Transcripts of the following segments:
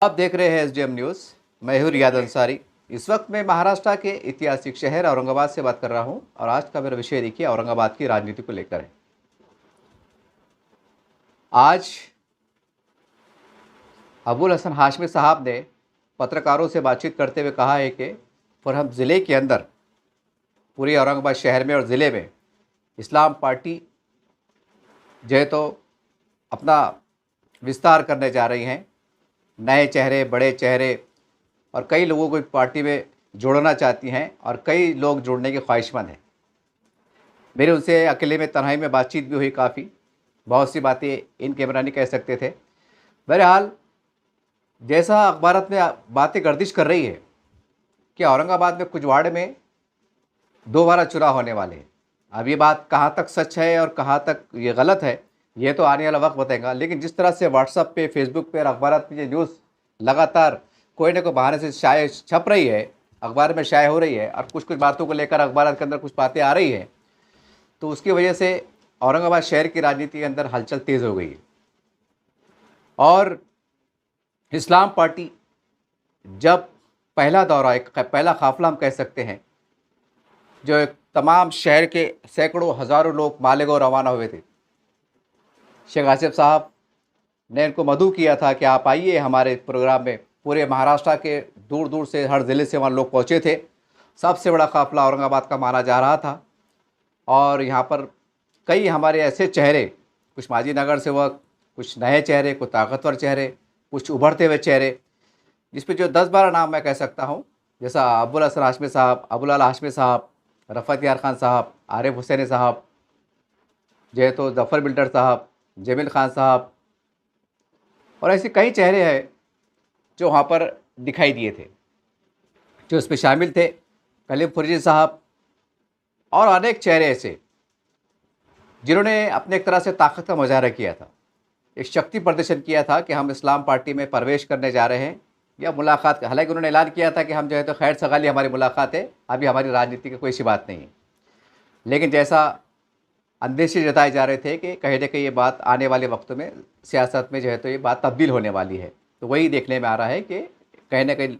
आप देख रहे हैं एसडीएम न्यूज़। मैं हूं रियाद अंसारी। इस वक्त मैं महाराष्ट्र के ऐतिहासिक शहर औरंगाबाद से बात कर रहा हूं और आज का मेरा विषय देखिए औरंगाबाद की राजनीति को लेकर है। आज अबुल हसन हाशमी साहब ने पत्रकारों से बातचीत करते हुए कहा है कि फिर हम ज़िले के अंदर पूरे औरंगाबाद शहर में और ज़िले में इस्लाम पार्टी जो है तो अपना विस्तार करने जा रही हैं। नए चेहरे, बड़े चेहरे और कई लोगों को पार्टी में जोड़ना चाहती हैं और कई लोग जुड़ने के ख्वाहिशमंद हैं। मेरे उनसे अकेले में तन्हाई में बातचीत भी हुई काफ़ी। बहुत सी बातें इन कैमरा नहीं कह सकते थे। बहरहाल जैसा अखबारात में बातें गर्दिश कर रही है कि औरंगाबाद में कुछ वार्ड में दोबारा चुनाव होने वाले हैं। अब ये बात कहाँ तक सच है और कहाँ तक ये गलत है, ये तो आने वाला वक्त बताएगा। लेकिन जिस तरह से व्हाट्सएप पे, फेसबुक पे और अखबारात में ये न्यूज़ लगातार कोई ना कोई बहाने से शाये छप रही है, अखबार में शाये हो रही है और कुछ कुछ बातों को लेकर अखबार के अंदर कुछ बातें आ रही हैं, तो उसकी वजह से औरंगाबाद शहर की राजनीति के अंदर हलचल तेज़ हो गई है। और इस्लाम पार्टी जब पहला दौरा, एक पहला काफिला हम कह सकते हैं, जो एक तमाम शहर के सैकड़ों हज़ारों लोग मालेगांव रवाना हुए थे। शेख आसिफ साहब ने इनको मदऊ किया था कि आप आइए हमारे प्रोग्राम में। पूरे महाराष्ट्र के दूर दूर से, हर ज़िले से वहाँ लोग पहुँचे थे। सबसे बड़ा काफ़िला औरंगाबाद का माना जा रहा था और यहाँ पर कई हमारे ऐसे चेहरे, कुछ माजी नगर सेवक, कुछ नए चेहरे, कुछ ताकतवर चेहरे, कुछ उभरते हुए चेहरे, जिस पे जो 10-12 नाम मैं कह सकता हूँ, जैसा अबुल हसन हाशमी साहब, अबुल आला हाशमी साहब, रफ़त यार खान साहब, आरिफ हुसैनी साहब, जो है तो जफ़र बिल्डर साहब, जमील खान साहब और ऐसे कई चेहरे हैं जो वहाँ पर दिखाई दिए थे। जो इसमें शामिल थे कलीम फुरजी साहब और अनेक चेहरे ऐसे जिन्होंने अपने एक तरह से ताकत का मुजाहरा किया था, एक शक्ति प्रदर्शन किया था कि हम इस्लाम पार्टी में प्रवेश करने जा रहे हैं या मुलाकात। हालांकि उन्होंने ऐलान किया था कि हम जो है तो खैर सगाली हमारी मुलाकात है, अभी हमारी राजनीति की कोई सी बात नहीं है। लेकिन जैसा अंदेशे जताए जा रहे थे कि कहीं ना कहीं ये बात आने वाले वक्तों में सियासत में जो है तो ये बात तब्दील होने वाली है, तो वही देखने में आ रहा है कि कहीं ना कहीं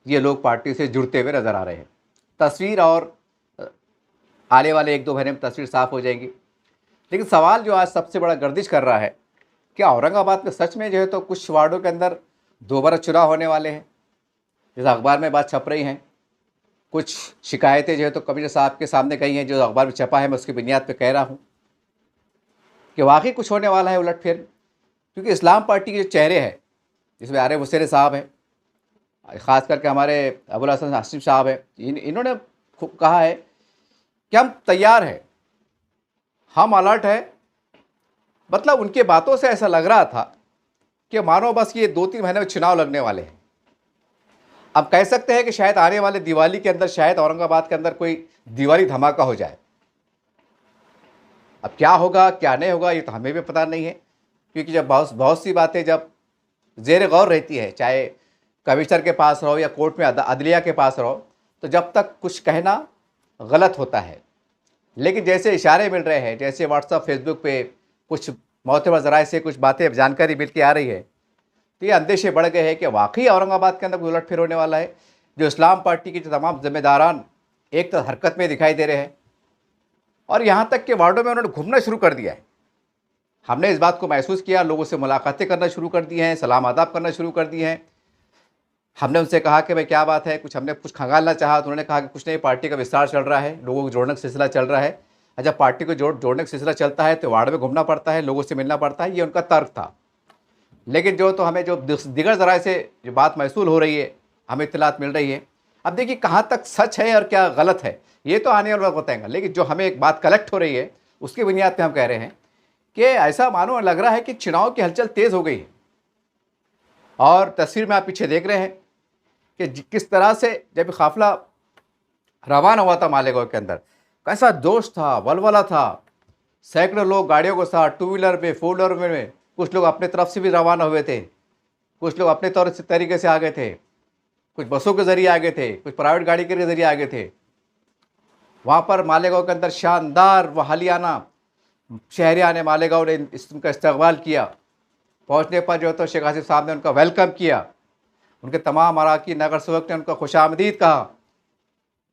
ये लोग पार्टी से जुड़ते हुए नज़र आ रहे हैं। तस्वीर और आने वाले 1-2 महीने में तस्वीर साफ़ हो जाएगी। लेकिन सवाल जो आज सबसे बड़ा गर्दिश कर रहा है, क्या औरंगाबाद में सच में जो है तो कुछ वार्डों के अंदर दोबारा चुनाव होने वाले हैं? जैसे अखबार में बात छप रही हैं, कुछ शिकायतें जो है तो कमिश्नर साहब के सामने गई हैं, जो अखबार में छपा है, मैं उसकी बुनियाद पे कह रहा हूँ कि वाकई कुछ होने वाला है उलटफेर। क्योंकि इस्लाम पार्टी के जो चेहरे हैं, जिसमें आरिफ हुसैनी साहब हैं, ख़ास करके हमारे अबुल हसन हाशमी साहब हैं, इन्होंने कहा है कि हम तैयार हैं, हम अलर्ट हैं। मतलब उनके बातों से ऐसा लग रहा था कि मानो बस ये 2-3 महीने में चुनाव लगने वाले हैं। अब कह सकते हैं कि शायद आने वाले दिवाली के अंदर शायद औरंगाबाद के अंदर कोई दिवाली धमाका हो जाए। अब क्या होगा क्या नहीं होगा ये तो हमें भी पता नहीं है, क्योंकि जब बहुत सी बातें जब ज़ेर गौर रहती है, चाहे कमिश्नर के पास रहो या कोर्ट में अदलिया के पास रहो, तो जब तक कुछ कहना गलत होता है। लेकिन जैसे इशारे मिल रहे हैं, जैसे व्हाट्सएप, फेसबुक पे कुछ मोतबर ज़राए से कुछ बातें, जानकारी मिल के आ रही है, तो ये अंदेशे बढ़ गए हैं कि वाकई औरंगाबाद के अंदर कोई उलटफेर होने वाला है। जो इस्लाम पार्टी के जो तमाम जिम्मेदारान एक तो हरकत में दिखाई दे रहे हैं और यहाँ तक कि वार्डों में उन्होंने घूमना शुरू कर दिया है। हमने इस बात को महसूस किया, लोगों से मुलाकातें करना शुरू कर दी हैं, सलाम आदाब करना शुरू कर दिए हैं। हमने उनसे कहा कि भाई क्या बात है, हमने कुछ खंगालना चाहा तो उन्होंने कहा कि कुछ नहीं, पार्टी का विस्तार चल रहा है, लोगों को जोड़ने का सिलसिला चल रहा है। जब पार्टी को जोड़ने का सिलसिला चलता है तो वार्ड में घूमना पड़ता है, लोगों से मिलना पड़ता है, ये उनका तर्क था। लेकिन जो हमें जो दिगर ज़राए से जो बात महसूल हो रही है, हमें इत्तलात मिल रही है, अब देखिए कहाँ तक सच है और क्या गलत है, ये तो आने वाला वक्त बताएंगा। लेकिन जो हमें एक बात कलेक्ट हो रही है उसकी बुनियाद पे हम कह रहे हैं कि ऐसा मानो लग रहा है कि चुनाव की हलचल तेज़ हो गई है। और तस्वीर में आप पीछे देख रहे हैं कि किस तरह से जब काफिला रवाना हुआ था मालेगांव के अंदर, कैसा जोश था, वलवला था। सैकड़ों लोग गाड़ियों के साथ, 2 व्हीलर में, 4 व्हीलर में, कुछ लोग अपने तरफ से भी रवाना हुए थे, कुछ लोग अपने तरीके से आ गए थे, कुछ बसों के ज़रिए आ गए थे, कुछ प्राइवेट गाड़ी के ज़रिए आ गए थे। वहाँ पर मालेगांव के अंदर शानदार व हालियाना शहरियान मालेगांव ने इसका इस्तकबाल किया। पहुँचने पर जो तो शेख आसिफ साहब ने उनका वेलकम किया उनके तमाम अराकीन नगर सेवक ने उनका खुशामदीद कहा,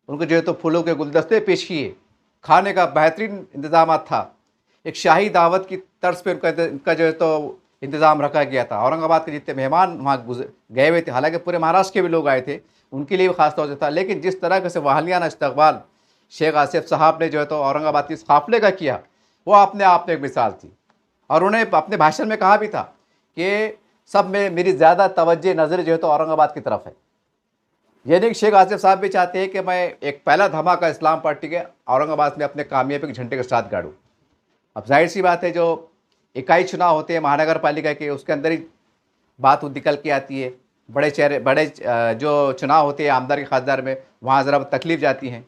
उनको जो है तो फूलों के गुलदस्ते पेश किए, खाने का बेहतरीन इंतजाम था, एक शाही दावत की तर्ज पे उनका जो है तो इंतज़ाम रखा गया था। औरंगाबाद के जितने मेहमान वहाँ गए हुए थे, हालांकि पूरे महाराष्ट्र के भी लोग आए थे, उनके लिए भी खास तौर से था, लेकिन जिस तरह से वाहियाना इस्तकबाल शेख आसिफ साहब ने जो है तो औरंगाबाद के इस काफ़िले का किया, वो अपने आप में एक मिसाल थी। और उन्हें अपने भाषण में कहा भी था कि सब में मेरी ज़्यादा तवज्जो नज़र जो है तो औरंगाबाद की तरफ है। यानी कि शेख आसिफ साहब भी चाहते हैं कि मैं एक पहला धमाका इस्लाम पार्टी के औरंगाबाद में अपने कामयाबी के झंडे के साथ गाड़ूँ। अब जाहिर सी बात है, जो इकाई चुनाव होते हैं महानगर पालिका के, उसके अंदर ही बात निकल के आती है। बड़े जो चुनाव होते हैं आमदार के खासदार में, वहाँ ज़रा तकलीफ जाती हैं,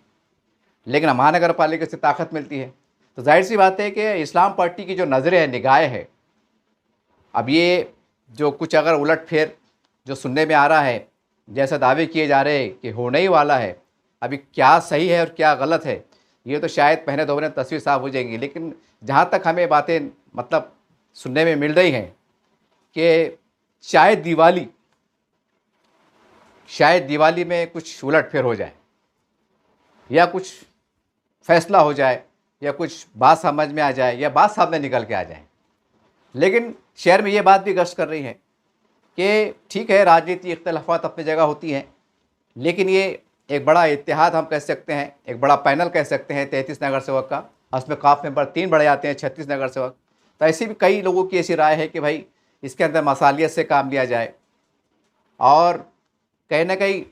लेकिन महानगर पालिका से ताकत मिलती है। तो जाहिर सी बात है कि इस्लाम पार्टी की जो नज़रें हैं, निगाहें हैं, अब ये जो कुछ अगर उलट फेर जो सुनने में आ रहा है, जैसा दावे किए जा रहे हैं कि होने ही वाला है, अभी क्या सही है और क्या गलत है ये तो शायद पहले दो महीने तस्वीर साफ हो जाएंगी। लेकिन जहाँ तक हमें बातें मतलब सुनने में मिल रही हैं कि शायद दिवाली में कुछ उलट फेर हो जाए, या कुछ फैसला हो जाए, या कुछ बात समझ में आ जाए, या बात सामने निकल के आ जाए। लेकिन शहर में ये बात भी गश्त कर रही है कि ठीक है, राजनीति इख्तलाफात अपनी जगह होती हैं, लेकिन ये एक बड़ा इत्तेहाद हम कह सकते हैं, एक बड़ा पैनल कह सकते हैं 33 नगर सेवक का, उसमें काफ मेंबर 3 बढ़े जाते हैं, 36 नगर सेवक। तो ऐसी भी कई लोगों की ऐसी राय है कि भाई इसके अंदर मसालियत से काम लिया जाए और कहीं ना कहीं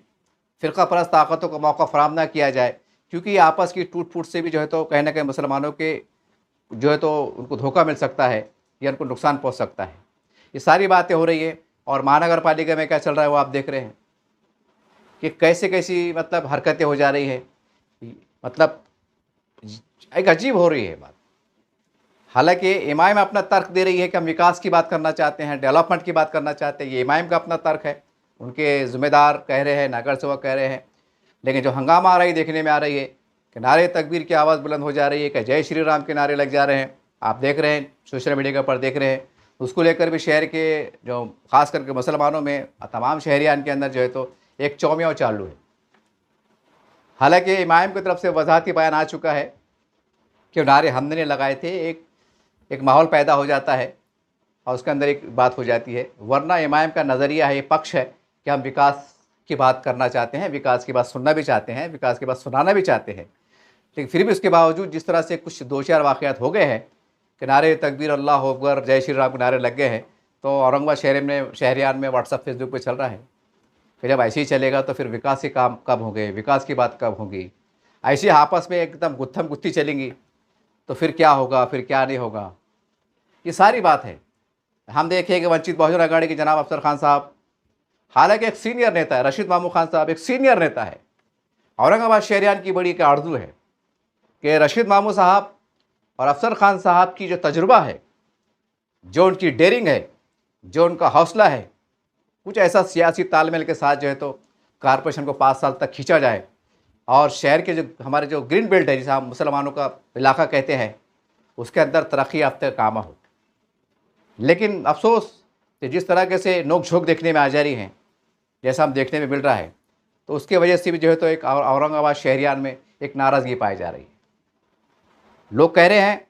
फ़िरका परस्त ताकतों को मौका फराहम ना किया जाए, क्योंकि आपस की टूट फूट से भी जो है तो कहीं ना कहीं मुसलमानों के जो है तो उनको धोखा मिल सकता है या उनको नुकसान पहुँच सकता है। ये सारी बातें हो रही है। और महानगर पालिका में क्या चल रहा है वो आप देख रहे हैं कि कैसे कैसी मतलब हरकतें हो जा रही है, मतलब एक अजीब हो रही है बात। हालांकि इमाम अपना तर्क दे रही है कि हम विकास की बात करना चाहते हैं, डेवलपमेंट की बात करना चाहते हैं, ये इमाम का अपना तर्क है, उनके ज़िम्मेदार कह रहे हैं, नगर सेवक कह रहे हैं। लेकिन जो हंगामा आ रही देखने में आ रही है कि नारे तकबीर की आवाज़ बुलंद हो जा रही है, कि जय श्री राम के नारे लग जा रहे हैं, आप देख रहे हैं सोशल मीडिया के ऊपर देख रहे हैं। उसको लेकर भी शहर के जो ख़ास करके मुसलमानों में तमाम शहरियान के अंदर जो है तो एक चौमिया चालू है। हालांकि इमाम की तरफ से वजाहती बयान आ चुका है कि नारे हमने नहीं लगाए थे, एक माहौल पैदा हो जाता है और उसके अंदर एक बात हो जाती है। वरना इमाम का नज़रिया है, ये पक्ष है कि हम विकास की बात करना चाहते हैं, विकास की बात सुनना भी चाहते हैं, विकास की बात सुनाना भी चाहते हैं। लेकिन फिर भी उसके बावजूद जिस तरह से कुछ 2-4 वाक़यात हो गए हैं कि नारे तकबीर अल्लाह अकबर जय श्री राम के नारे लग गए हैं, तो औरंगाबाद शहरियान में व्हाट्सअप फेसबुक पे चल रहा है कि जब ऐसे ही चलेगा तो फिर विकास के काम कब होंगे, विकास की बात कब होगी, ऐसे आपस में एकदम गुत्थम गुत्थी चलेंगी तो फिर क्या होगा, फिर क्या नहीं होगा, ये सारी बात है। हम देखें कि वंचित बहुजन अघाड़ी के जनाब अफसर खान साहब, हालांकि एक सीनियर नेता है, रशीद मामू खान साहब एक सीनियर नेता है, औरंगाबाद शहरियान की बड़ी एक आरज़ू है कि रशीद मामू साहब और अफसर खान साहब की जो तजुर्बा है, जो उनकी डेयरिंग है, जो उनका हौसला है, कुछ ऐसा सियासी तालमेल के साथ जो है तो कारपोरेशन को 5 साल तक खींचा जाए और शहर के जो हमारे जो ग्रीन बेल्ट है, जिसे हम मुसलमानों का इलाका कहते हैं, उसके अंदर तरक्की याफ्ता काम हो। लेकिन अफसोस कि जिस तरह से नोक झोंक देखने में आ जा रही हैं, जैसा हम देखने में मिल रहा है, तो उसके वजह से भी जो है तो एक औरंगाबाद शहरियान में एक नाराज़गी पाई जा रही है। लोग कह रहे हैं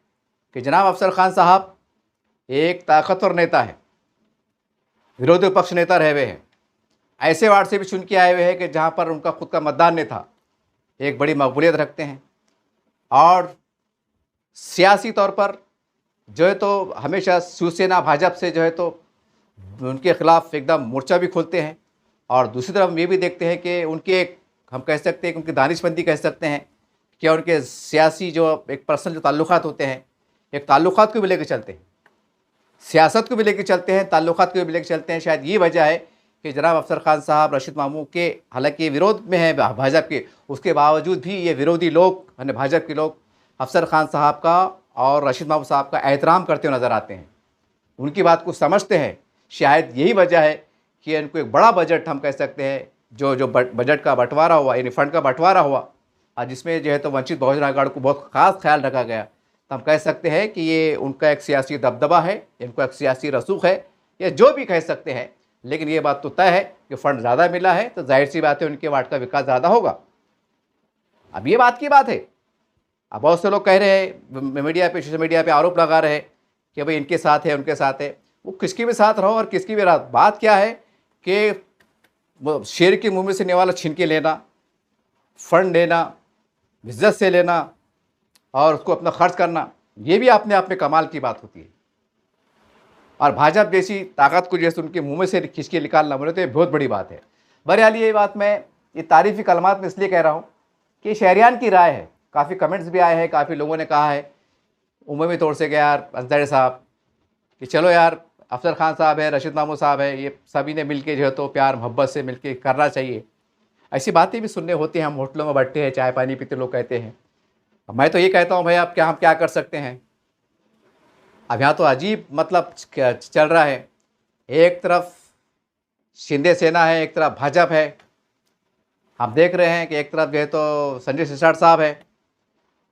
कि जनाब अफसर खान साहब एक ताकतवर नेता है, विरोधी पक्ष नेता रहे हुए हैं, ऐसे वार्ड से भी चुन के आए हुए हैं कि जहाँ पर उनका खुद का मतदान नहीं था, एक बड़ी मकबूलियत रखते हैं और सियासी तौर पर जो है तो हमेशा शिवसेना भाजपा से जो है तो उनके ख़िलाफ़ एकदम मोर्चा भी खोलते हैं। और दूसरी तरफ हम ये भी देखते हैं कि उनके हम कह सकते हैं कि उनकी दानिशमंदी कह सकते हैं कि उनके सियासी जो एक पर्सनल जो ताल्लुकात होते हैं, एक ताल्लुकात को भी लेकर चलते हैं, सियासत को भी लेकर चलते हैं, ताल्लुकात को भी लेकर चलते हैं। शायद ये वजह है कि जनाब अफसर खान साहब रशीद मामू के हालांकि विरोध में हैं भाजपा के, उसके बावजूद भी ये विरोधी लोग यानी भाजपा के लोग अफसर खान साहब का और रशीद मामू साहब का एहतराम करते हुए नज़र आते हैं, उनकी बात को समझते हैं। शायद यही वजह है कि इनको एक बड़ा बजट हम कह सकते हैं जो बजट का बंटवारा हुआ, यानी फंड का बंटवारा हुआ, और जिसमें जो है तो वंचित बहुजन अघाड़ी को बहुत ख़ास ख्याल रखा गया, तो हम कह सकते हैं कि ये उनका एक सियासी दबदबा है, इनको एक सियासी रसूख है, या जो भी कह सकते हैं। लेकिन ये बात तो तय है कि फंड ज़्यादा मिला है तो जाहिर सी बात है उनके वार्ड का विकास ज़्यादा होगा। अब ये बात की बात है। अब बहुत से लोग कह रहे हैं मीडिया पे, सोशल मीडिया पे आरोप लगा रहे हैं कि भाई इनके साथ है, उनके साथ है। वो किसकी भी साथ रहो और किसकी भी रात, बात क्या है कि वो शेर के मुंह में से निवाला छीन के लेना, फंड लेना, इज्जत से लेना और उसको अपना खर्च करना, ये भी अपने आप में कमाल की बात होती है। और भाजपा जैसी ताकत को जैसे उनके मुंह में से खींच के निकालना बोले तो ये बहुत बड़ी बात है। बहरहाल ये बात मैं ये तारीफ़ी कलमात में इसलिए कह रहा हूँ कि शहरियान की राय है। काफ़ी कमेंट्स भी आए हैं, काफ़ी लोगों ने कहा है उमवी तौर से कि यार अंसारी साहब कि चलो यार अफसर खान साहब है, रशीद मामू साहब है, ये सभी ने मिल के जो है तो प्यार मोहब्बत से मिल के करना चाहिए। ऐसी बातें भी सुनने होती हैं, हम होटलों में बैठते हैं, चाय पानी पीते लोग कहते हैं। अब मैं तो ये कहता हूँ भाई आप क्या, हम क्या कर सकते हैं। अब यहाँ तो अजीब मतलब चल रहा है, एक तरफ शिंदे सेना है, एक तरफ भाजपा है। हम देख रहे हैं कि एक तरफ जो है तो संजय सिरसाट साहब है,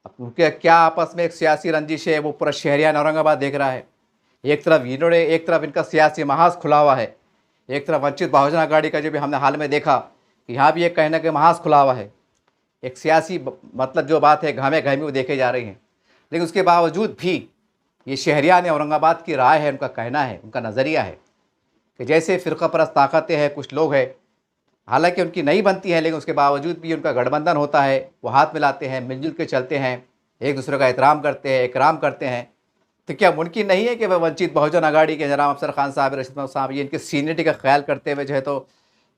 अब उनके क्या आपस में एक सियासी रंजिश है, वो पूरा शहरियान औरंगाबाद देख रहा है। एक तरफ इन्होंने, एक तरफ इनका सियासी महाज खुला हुआ है, एक तरफ वंचित बहुजन अघाड़ी का जो भी हमने हाल में देखा कि यहाँ भी एक कहीं ना कहीं महाज खुला हुआ है। एक सियासी मतलब जो बात है घामे घामी वो देखे जा रही हैं। लेकिन उसके बावजूद भी ये शहरियान औरंगाबाद की राय है, उनका कहना है, उनका नज़रिया है कि जैसे फ़िरका परस्त ताकतें हैं, कुछ लोग हैं, हालांकि उनकी नहीं बनती है लेकिन उसके बावजूद भी उनका गठबंधन होता है, वो हाथ मिलाते हैं, मिलजुल के चलते हैं, एक दूसरे का एहतराम करते हैं, इकराम करते हैं। तो क्या मुमकिन नहीं है कि वह वंचित बहुजन अघाड़ी के जनाब अफसर खान साहब, रशीद साहब, ये इनकी सीनियरिटी का ख्याल करते हुए जो है तो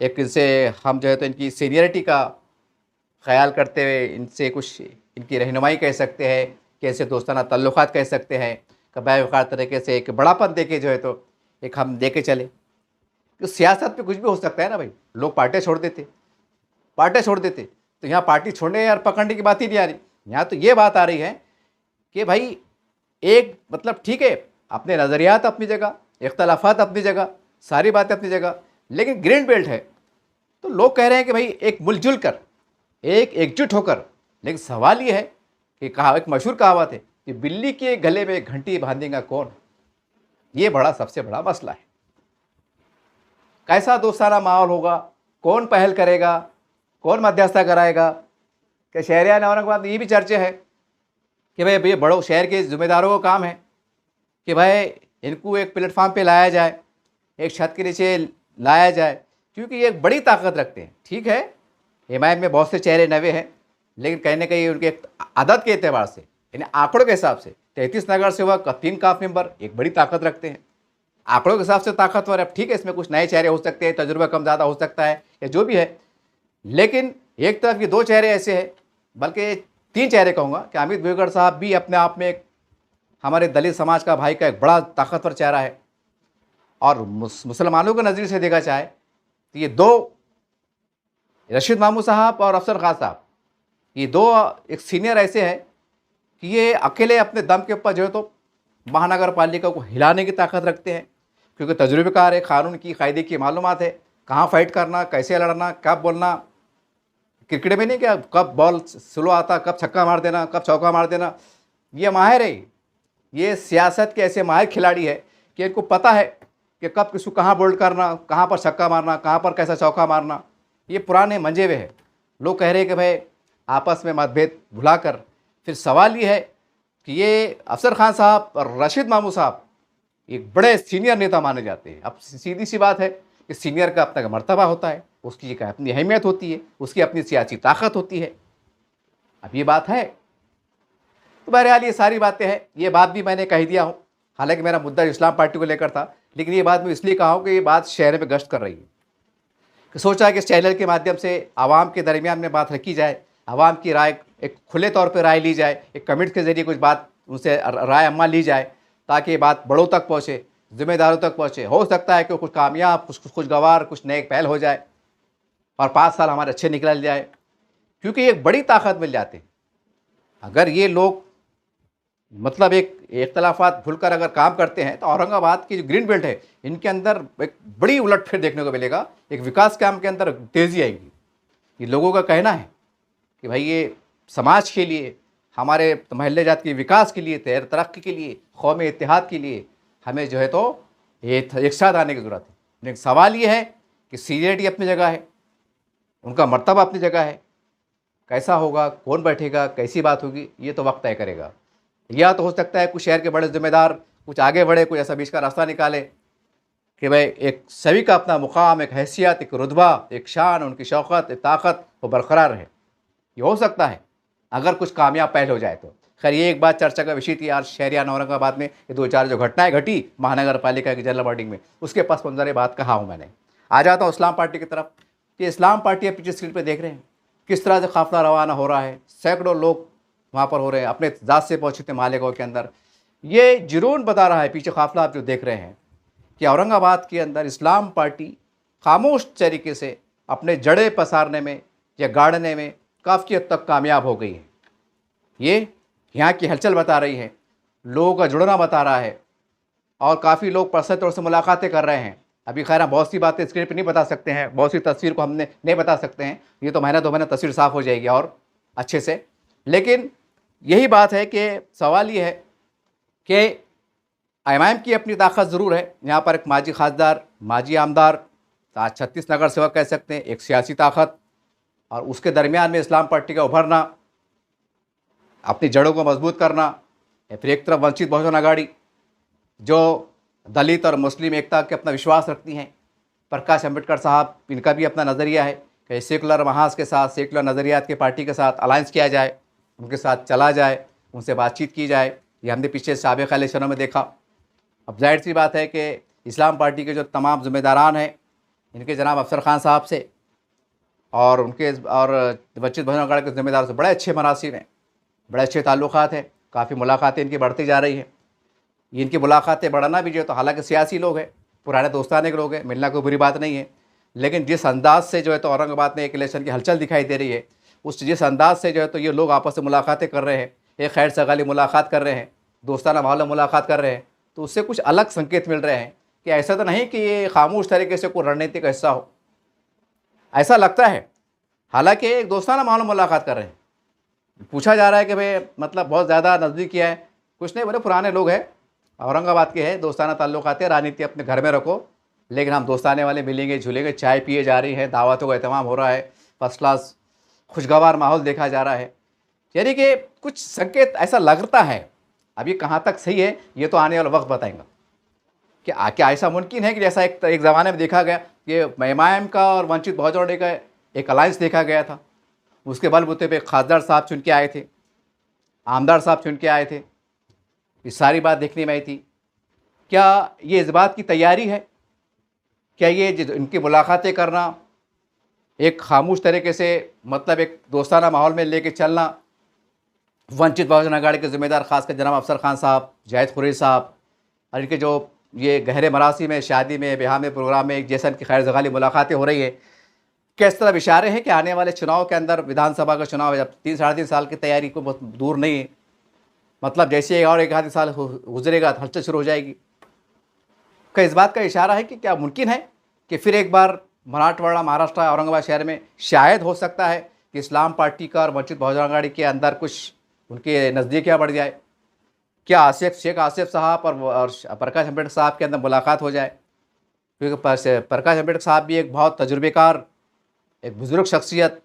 एक इनसे हम जो है तो इनकी सीनियरिटी का ख्याल करते हुए इनसे कुछ इनकी रहनुमाई कह सकते हैं, कैसे दोस्ताना ताल्लुकात कह सकते हैं, कि बावकार तरीके से एक बड़ापन दे के जो है तो एक हम दे के चले। तो सियासत में कुछ भी हो सकता है ना भाई। लोग पार्टियाँ छोड़ देते तो यहाँ पार्टी छोड़ने और पकड़ने की बात ही नहीं आ रही। यहाँ तो ये बात आ रही है कि भाई एक मतलब ठीक है, अपने नज़रियात अपनी जगह, इख्तलाफात अपनी जगह, सारी बातें अपनी जगह, लेकिन ग्रीन बेल्ट है तो लोग कह रहे हैं कि भाई एक मिलजुल कर, एक एकजुट होकर। लेकिन सवाल ये है कि एक मशहूर कहावत है कि बिल्ली के गले में घंटी बांधेगा कौन। ये सबसे बड़ा मसला है। कैसा दोस्ताना माहौल होगा, कौन पहल करेगा, कौन मध्यस्थता कराएगा। कि शहरियान औरंगाबाद में ये भी चर्चा है कि भाई ये बड़ों शहर के ज़िम्मेदारों का काम है कि भाई इनको एक प्लेटफार्म पे लाया जाए, एक छत के नीचे लाया जाए, क्योंकि ये एक बड़ी ताकत रखते हैं। ठीक है, हिमायत में बहुत से चेहरे नवे हैं, लेकिन कहीं ना कहीं उनके आदत के एतबार से, यानी आंकड़ों के हिसाब से 33 नगर सेवक, 3 काफ मेंबर एक बड़ी ताकत रखते हैं। आंकड़ों के हिसाब से ताकतवर है। ठीक है, इसमें कुछ नए चेहरे हो सकते हैं, तजुर्बा कम ज़्यादा हो सकता है या जो भी है, लेकिन एक तरफ ये 2 चेहरे ऐसे हैं, बल्कि 3 चेहरे कहूँगा कि अमित देवगढ़ साहब भी अपने आप में एक हमारे दलित समाज का भाई का एक बड़ा ताकतवर चेहरा है। और मुसलमानों के नज़रिए से देखा जाए तो ये 2 रशीद मामू साहब और अफसर खान साहब, ये 2 एक सीनियर ऐसे हैं कि ये अकेले अपने दम के ऊपर जो है तो महानगर पालिका को हिलाने की ताकत रखते हैं, क्योंकि तजुर्बेकार है, कानून की कायदे की मालूमात है, कहाँ फाइट करना, कैसे लड़ना, कब बोलना। क्रिकेट में नहीं क्या, कब बॉल स्लो आता, कब छक्का मार देना, कब चौका मार देना, ये माहिर है। ये सियासत के ऐसे माहिर खिलाड़ी है कि इनको पता है कि कब किसको कहाँ बोल्ड करना, कहाँ पर छक्का मारना, कहाँ पर कैसा चौका मारना। ये पुराने मंजे हुए हैं। लोग कह रहे हैं कि भाई आपस में मतभेद भुलाकर, फिर सवाल ये है कि ये अफसर खान साहब और रशीद मामू साहब एक बड़े सीनियर नेता माने जाते हैं। अब सीधी सी बात है कि सीनियर का अपना मर्तबा होता है, उसकी एक अपनी अहमियत होती है, उसकी अपनी सियासी ताकत होती है। अब ये बात है तो बहरहाल ये सारी बातें हैं। ये बात भी मैंने कह दिया हूँ, हालांकि मेरा मुद्दा इस्लाम पार्टी को लेकर था, लेकिन ये बात मैं इसलिए कहा हूँ कि ये बात शहर में गश्त कर रही है, कि सोचा है कि इस चैनल के माध्यम से आवाम के दरमियान में बात रखी जाए, आवाम की राय एक खुले तौर पर राय ली जाए, एक कमेंट के ज़रिए कुछ बात उनसे राय अम्मा ली जाए, ताकि ये बात बड़ों तक पहुँचे, ज़िम्मेदारों तक पहुँचे। हो सकता है कि कुछ कामयाब, कुछ खुशगवार, कुछ नए पहल हो जाए और 5 साल हमारे अच्छे निकल जाए, क्योंकि एक बड़ी ताकत मिल जाती है अगर ये लोग मतलब एक इख्तलाफात भूलकर अगर काम करते हैं। तो औरंगाबाद की जो ग्रीन बेल्ट है, इनके अंदर एक बड़ी उलटफेर देखने को मिलेगा, एक विकास काम के अंदर तेज़ी आएगी। ये लोगों का कहना है कि भाई ये समाज के लिए, हमारे महल्ले जात के विकास के लिए, तरक्की के लिए, कौमी इत्तेहाद के लिए हमें जो है तो एक साथ आने की ज़रूरत है। लेकिन सवाल ये है कि सीनियरिटी अपनी जगह है, उनका मर्तबा अपनी जगह है, कैसा होगा, कौन बैठेगा, कैसी बात होगी, ये तो वक्त तय करेगा। या तो हो सकता है कुछ शहर के बड़े जिम्मेदार कुछ आगे बढ़े, कुछ ऐसा बीच का रास्ता निकाले कि भाई एक सभी का अपना मुकाम, एक हैसियत, एक रुतबा, एक शान, उनकी शौकत, एक ताकत वो बरकरार रहे। ये हो सकता है अगर कुछ कामयाब पहल हो जाए तो। खैर ये एक बात चर्चा का विषय थी आज शहरियान औरंगाबाद में, ये 2-4 जो घटनाएं घटी महानगर पालिका की जनरल बॉडी में, उसके पस मंजर बात कहा हूँ मैंने। आ जाता हूँ इस्लाम पार्टी की तरफ कि इस्लाम पार्टी अब पीछे स्क्रीन पर देख रहे हैं किस तरह से काफिला रवाना हो रहा है, सैकड़ों लोग वहाँ पर हो रहे हैं, अपने ज़ात से पहुँचे थे मालेगांव के अंदर। ये जुनून बता रहा है पीछे काफिला आप जो देख रहे हैं कि औरंगाबाद के अंदर इस्लाम पार्टी खामोश तरीके से अपने जड़े पसारने में या गाड़ने में काफ़ी हद तक कामयाब हो गई है। ये यहाँ की हलचल बता रही है, लोगों का जुड़ना बता रहा है, और काफ़ी लोग पर्सनल तौर से मुलाकातें कर रहे हैं। अभी खैर हम बहुत सी बातें स्क्रीन पर नहीं बता सकते हैं, बहुत सी तस्वीर को हमने नहीं बता सकते हैं, ये तो महीना 2 महीना तस्वीर साफ़ हो जाएगी और अच्छे से। लेकिन यही बात है कि सवाल ये है कि IMIM की अपनी ताकत ज़रूर है। यहाँ पर एक माजी खासदार, माजी आमदार, आज 36 नगर सेवक कह सकते हैं, एक सियासी ताकत, और उसके दरमियान में इस्लाम पार्टी का उभरना, अपनी जड़ों को मजबूत करना। फिर एक तरफ वंचित बहुजन आघाड़ी जो दलित और मुस्लिम एकता के अपना विश्वास रखती हैं, प्रकाश अम्बेडकर साहब, इनका भी अपना नज़रिया है कि सेकुलर महाज के साथ, सेकुलर नज़रियात के पार्टी के साथ अलायंस किया जाए, उनके साथ चला जाए, उनसे बातचीत की जाए। ये हमने पिछले साबिक़ इलेक्शनों में देखा। अब जाहिर सी बात है कि इस्लाम पार्टी के जो तमाम ज़िम्मेदारान हैं, इनके जनाब अफसर खान साहब से और उनके और वंचित बहुजन आघाड़ी के ज़िम्मेदार से बड़े अच्छे मरासिल हैं, बड़े अच्छे ताल्लुकात हैं, काफ़ी मुलाकातें इनकी बढ़ती जा रही हैं। इनकी मुलाकातें बढ़ाना भी जो तो हालांकि सियासी लोग हैं, पुराने दोस्ताने के लोग हैं, मिलना कोई बुरी बात नहीं है, लेकिन जिस अंदाज से जो है तो औरंगाबाद में एक इलेक्शन की हलचल दिखाई दे रही है, उस जिस अंदाज से जो है तो ये लोग आपस में मुलाकातें कर रहे हैं, एक खैर सगाली मुलाकात कर रहे हैं, दोस्ताना माहौल में मुलाकात कर रहे हैं, तो उससे कुछ अलग संकेत मिल रहे हैं कि ऐसा तो नहीं कि ये खामोश तरीके से कोई रणनीति का हिस्सा हो, ऐसा लगता है। हालांकि एक दोस्ताना माहौल में मुलाकात कर रहे हैं। पूछा जा रहा है कि भाई मतलब बहुत ज़्यादा नज़दीक किया है, कुछ नहीं, बड़े पुराने लोग हैं, औरंगाबाद के हैं, दोस्ताना ताल्लुकात है, राजनीति अपने घर में रखो, लेकिन हम दोस्ताने वाले मिलेंगे जुलेंगे, चाय पिए जा रही है, दावतों का एहतमाम हो रहा है, फर्स्ट क्लास खुशगवार माहौल देखा जा रहा है। यानी कि कुछ संकेत ऐसा लगता है। अब ये कहाँ तक सही है ये तो आने वाला वक्त बताएगा कि क्या ऐसा मुमकिन है कि जैसा एक ज़माने में देखा गया कि IMIM का और वंचित बहुजन का एक अलायंस देखा गया था, उसके बलबूते पे खासदार साहब चुन के आए थे, आमदार साहब चुन के आए थे, ये सारी बात देखने में आई थी। क्या ये इस बात की तैयारी है, क्या ये इनकी मुलाकातें करना एक खामोश तरीके से, मतलब एक दोस्ताना माहौल में लेके चलना, वंचित बहुजन आघाड़ी के ज़िम्मेदार खासकर जनाब अफसर खान साहब, जाहिद खुरेशी साहब, और इनके जो ये गहरे मरासी में, शादी में, ब्याह में, प्रोग्राम में एक जैसा इनकी खैर जगाली मुलाकातें हो रही है, किस तरह इशारे हैं कि आने वाले चुनाव के अंदर, विधानसभा का चुनाव है, 3-3.5 साल की तैयारी को बहुत दूर नहीं है, मतलब जैसे और 1 आध साल गुजरेगा तो हलचल शुरू हो जाएगी। क्या इस बात का इशारा है कि क्या मुमकिन है कि फिर एक बार मराठवाड़ा, महाराष्ट्र, औरंगाबाद शहर में शायद हो सकता है कि इस्लाम पार्टी का और वंचित बहुजन आघाड़ी के अंदर कुछ उनके नज़दीकियाँ बढ़ जाए? क्या शेख आसिफ साहब और प्रकाश अम्बेडकर साहब के अंदर मुलाकात हो जाए? क्योंकि प्रकाश अम्बेडकर साहब भी एक बहुत तजुर्बेकार, एक बुज़ुर्ग शख्सियत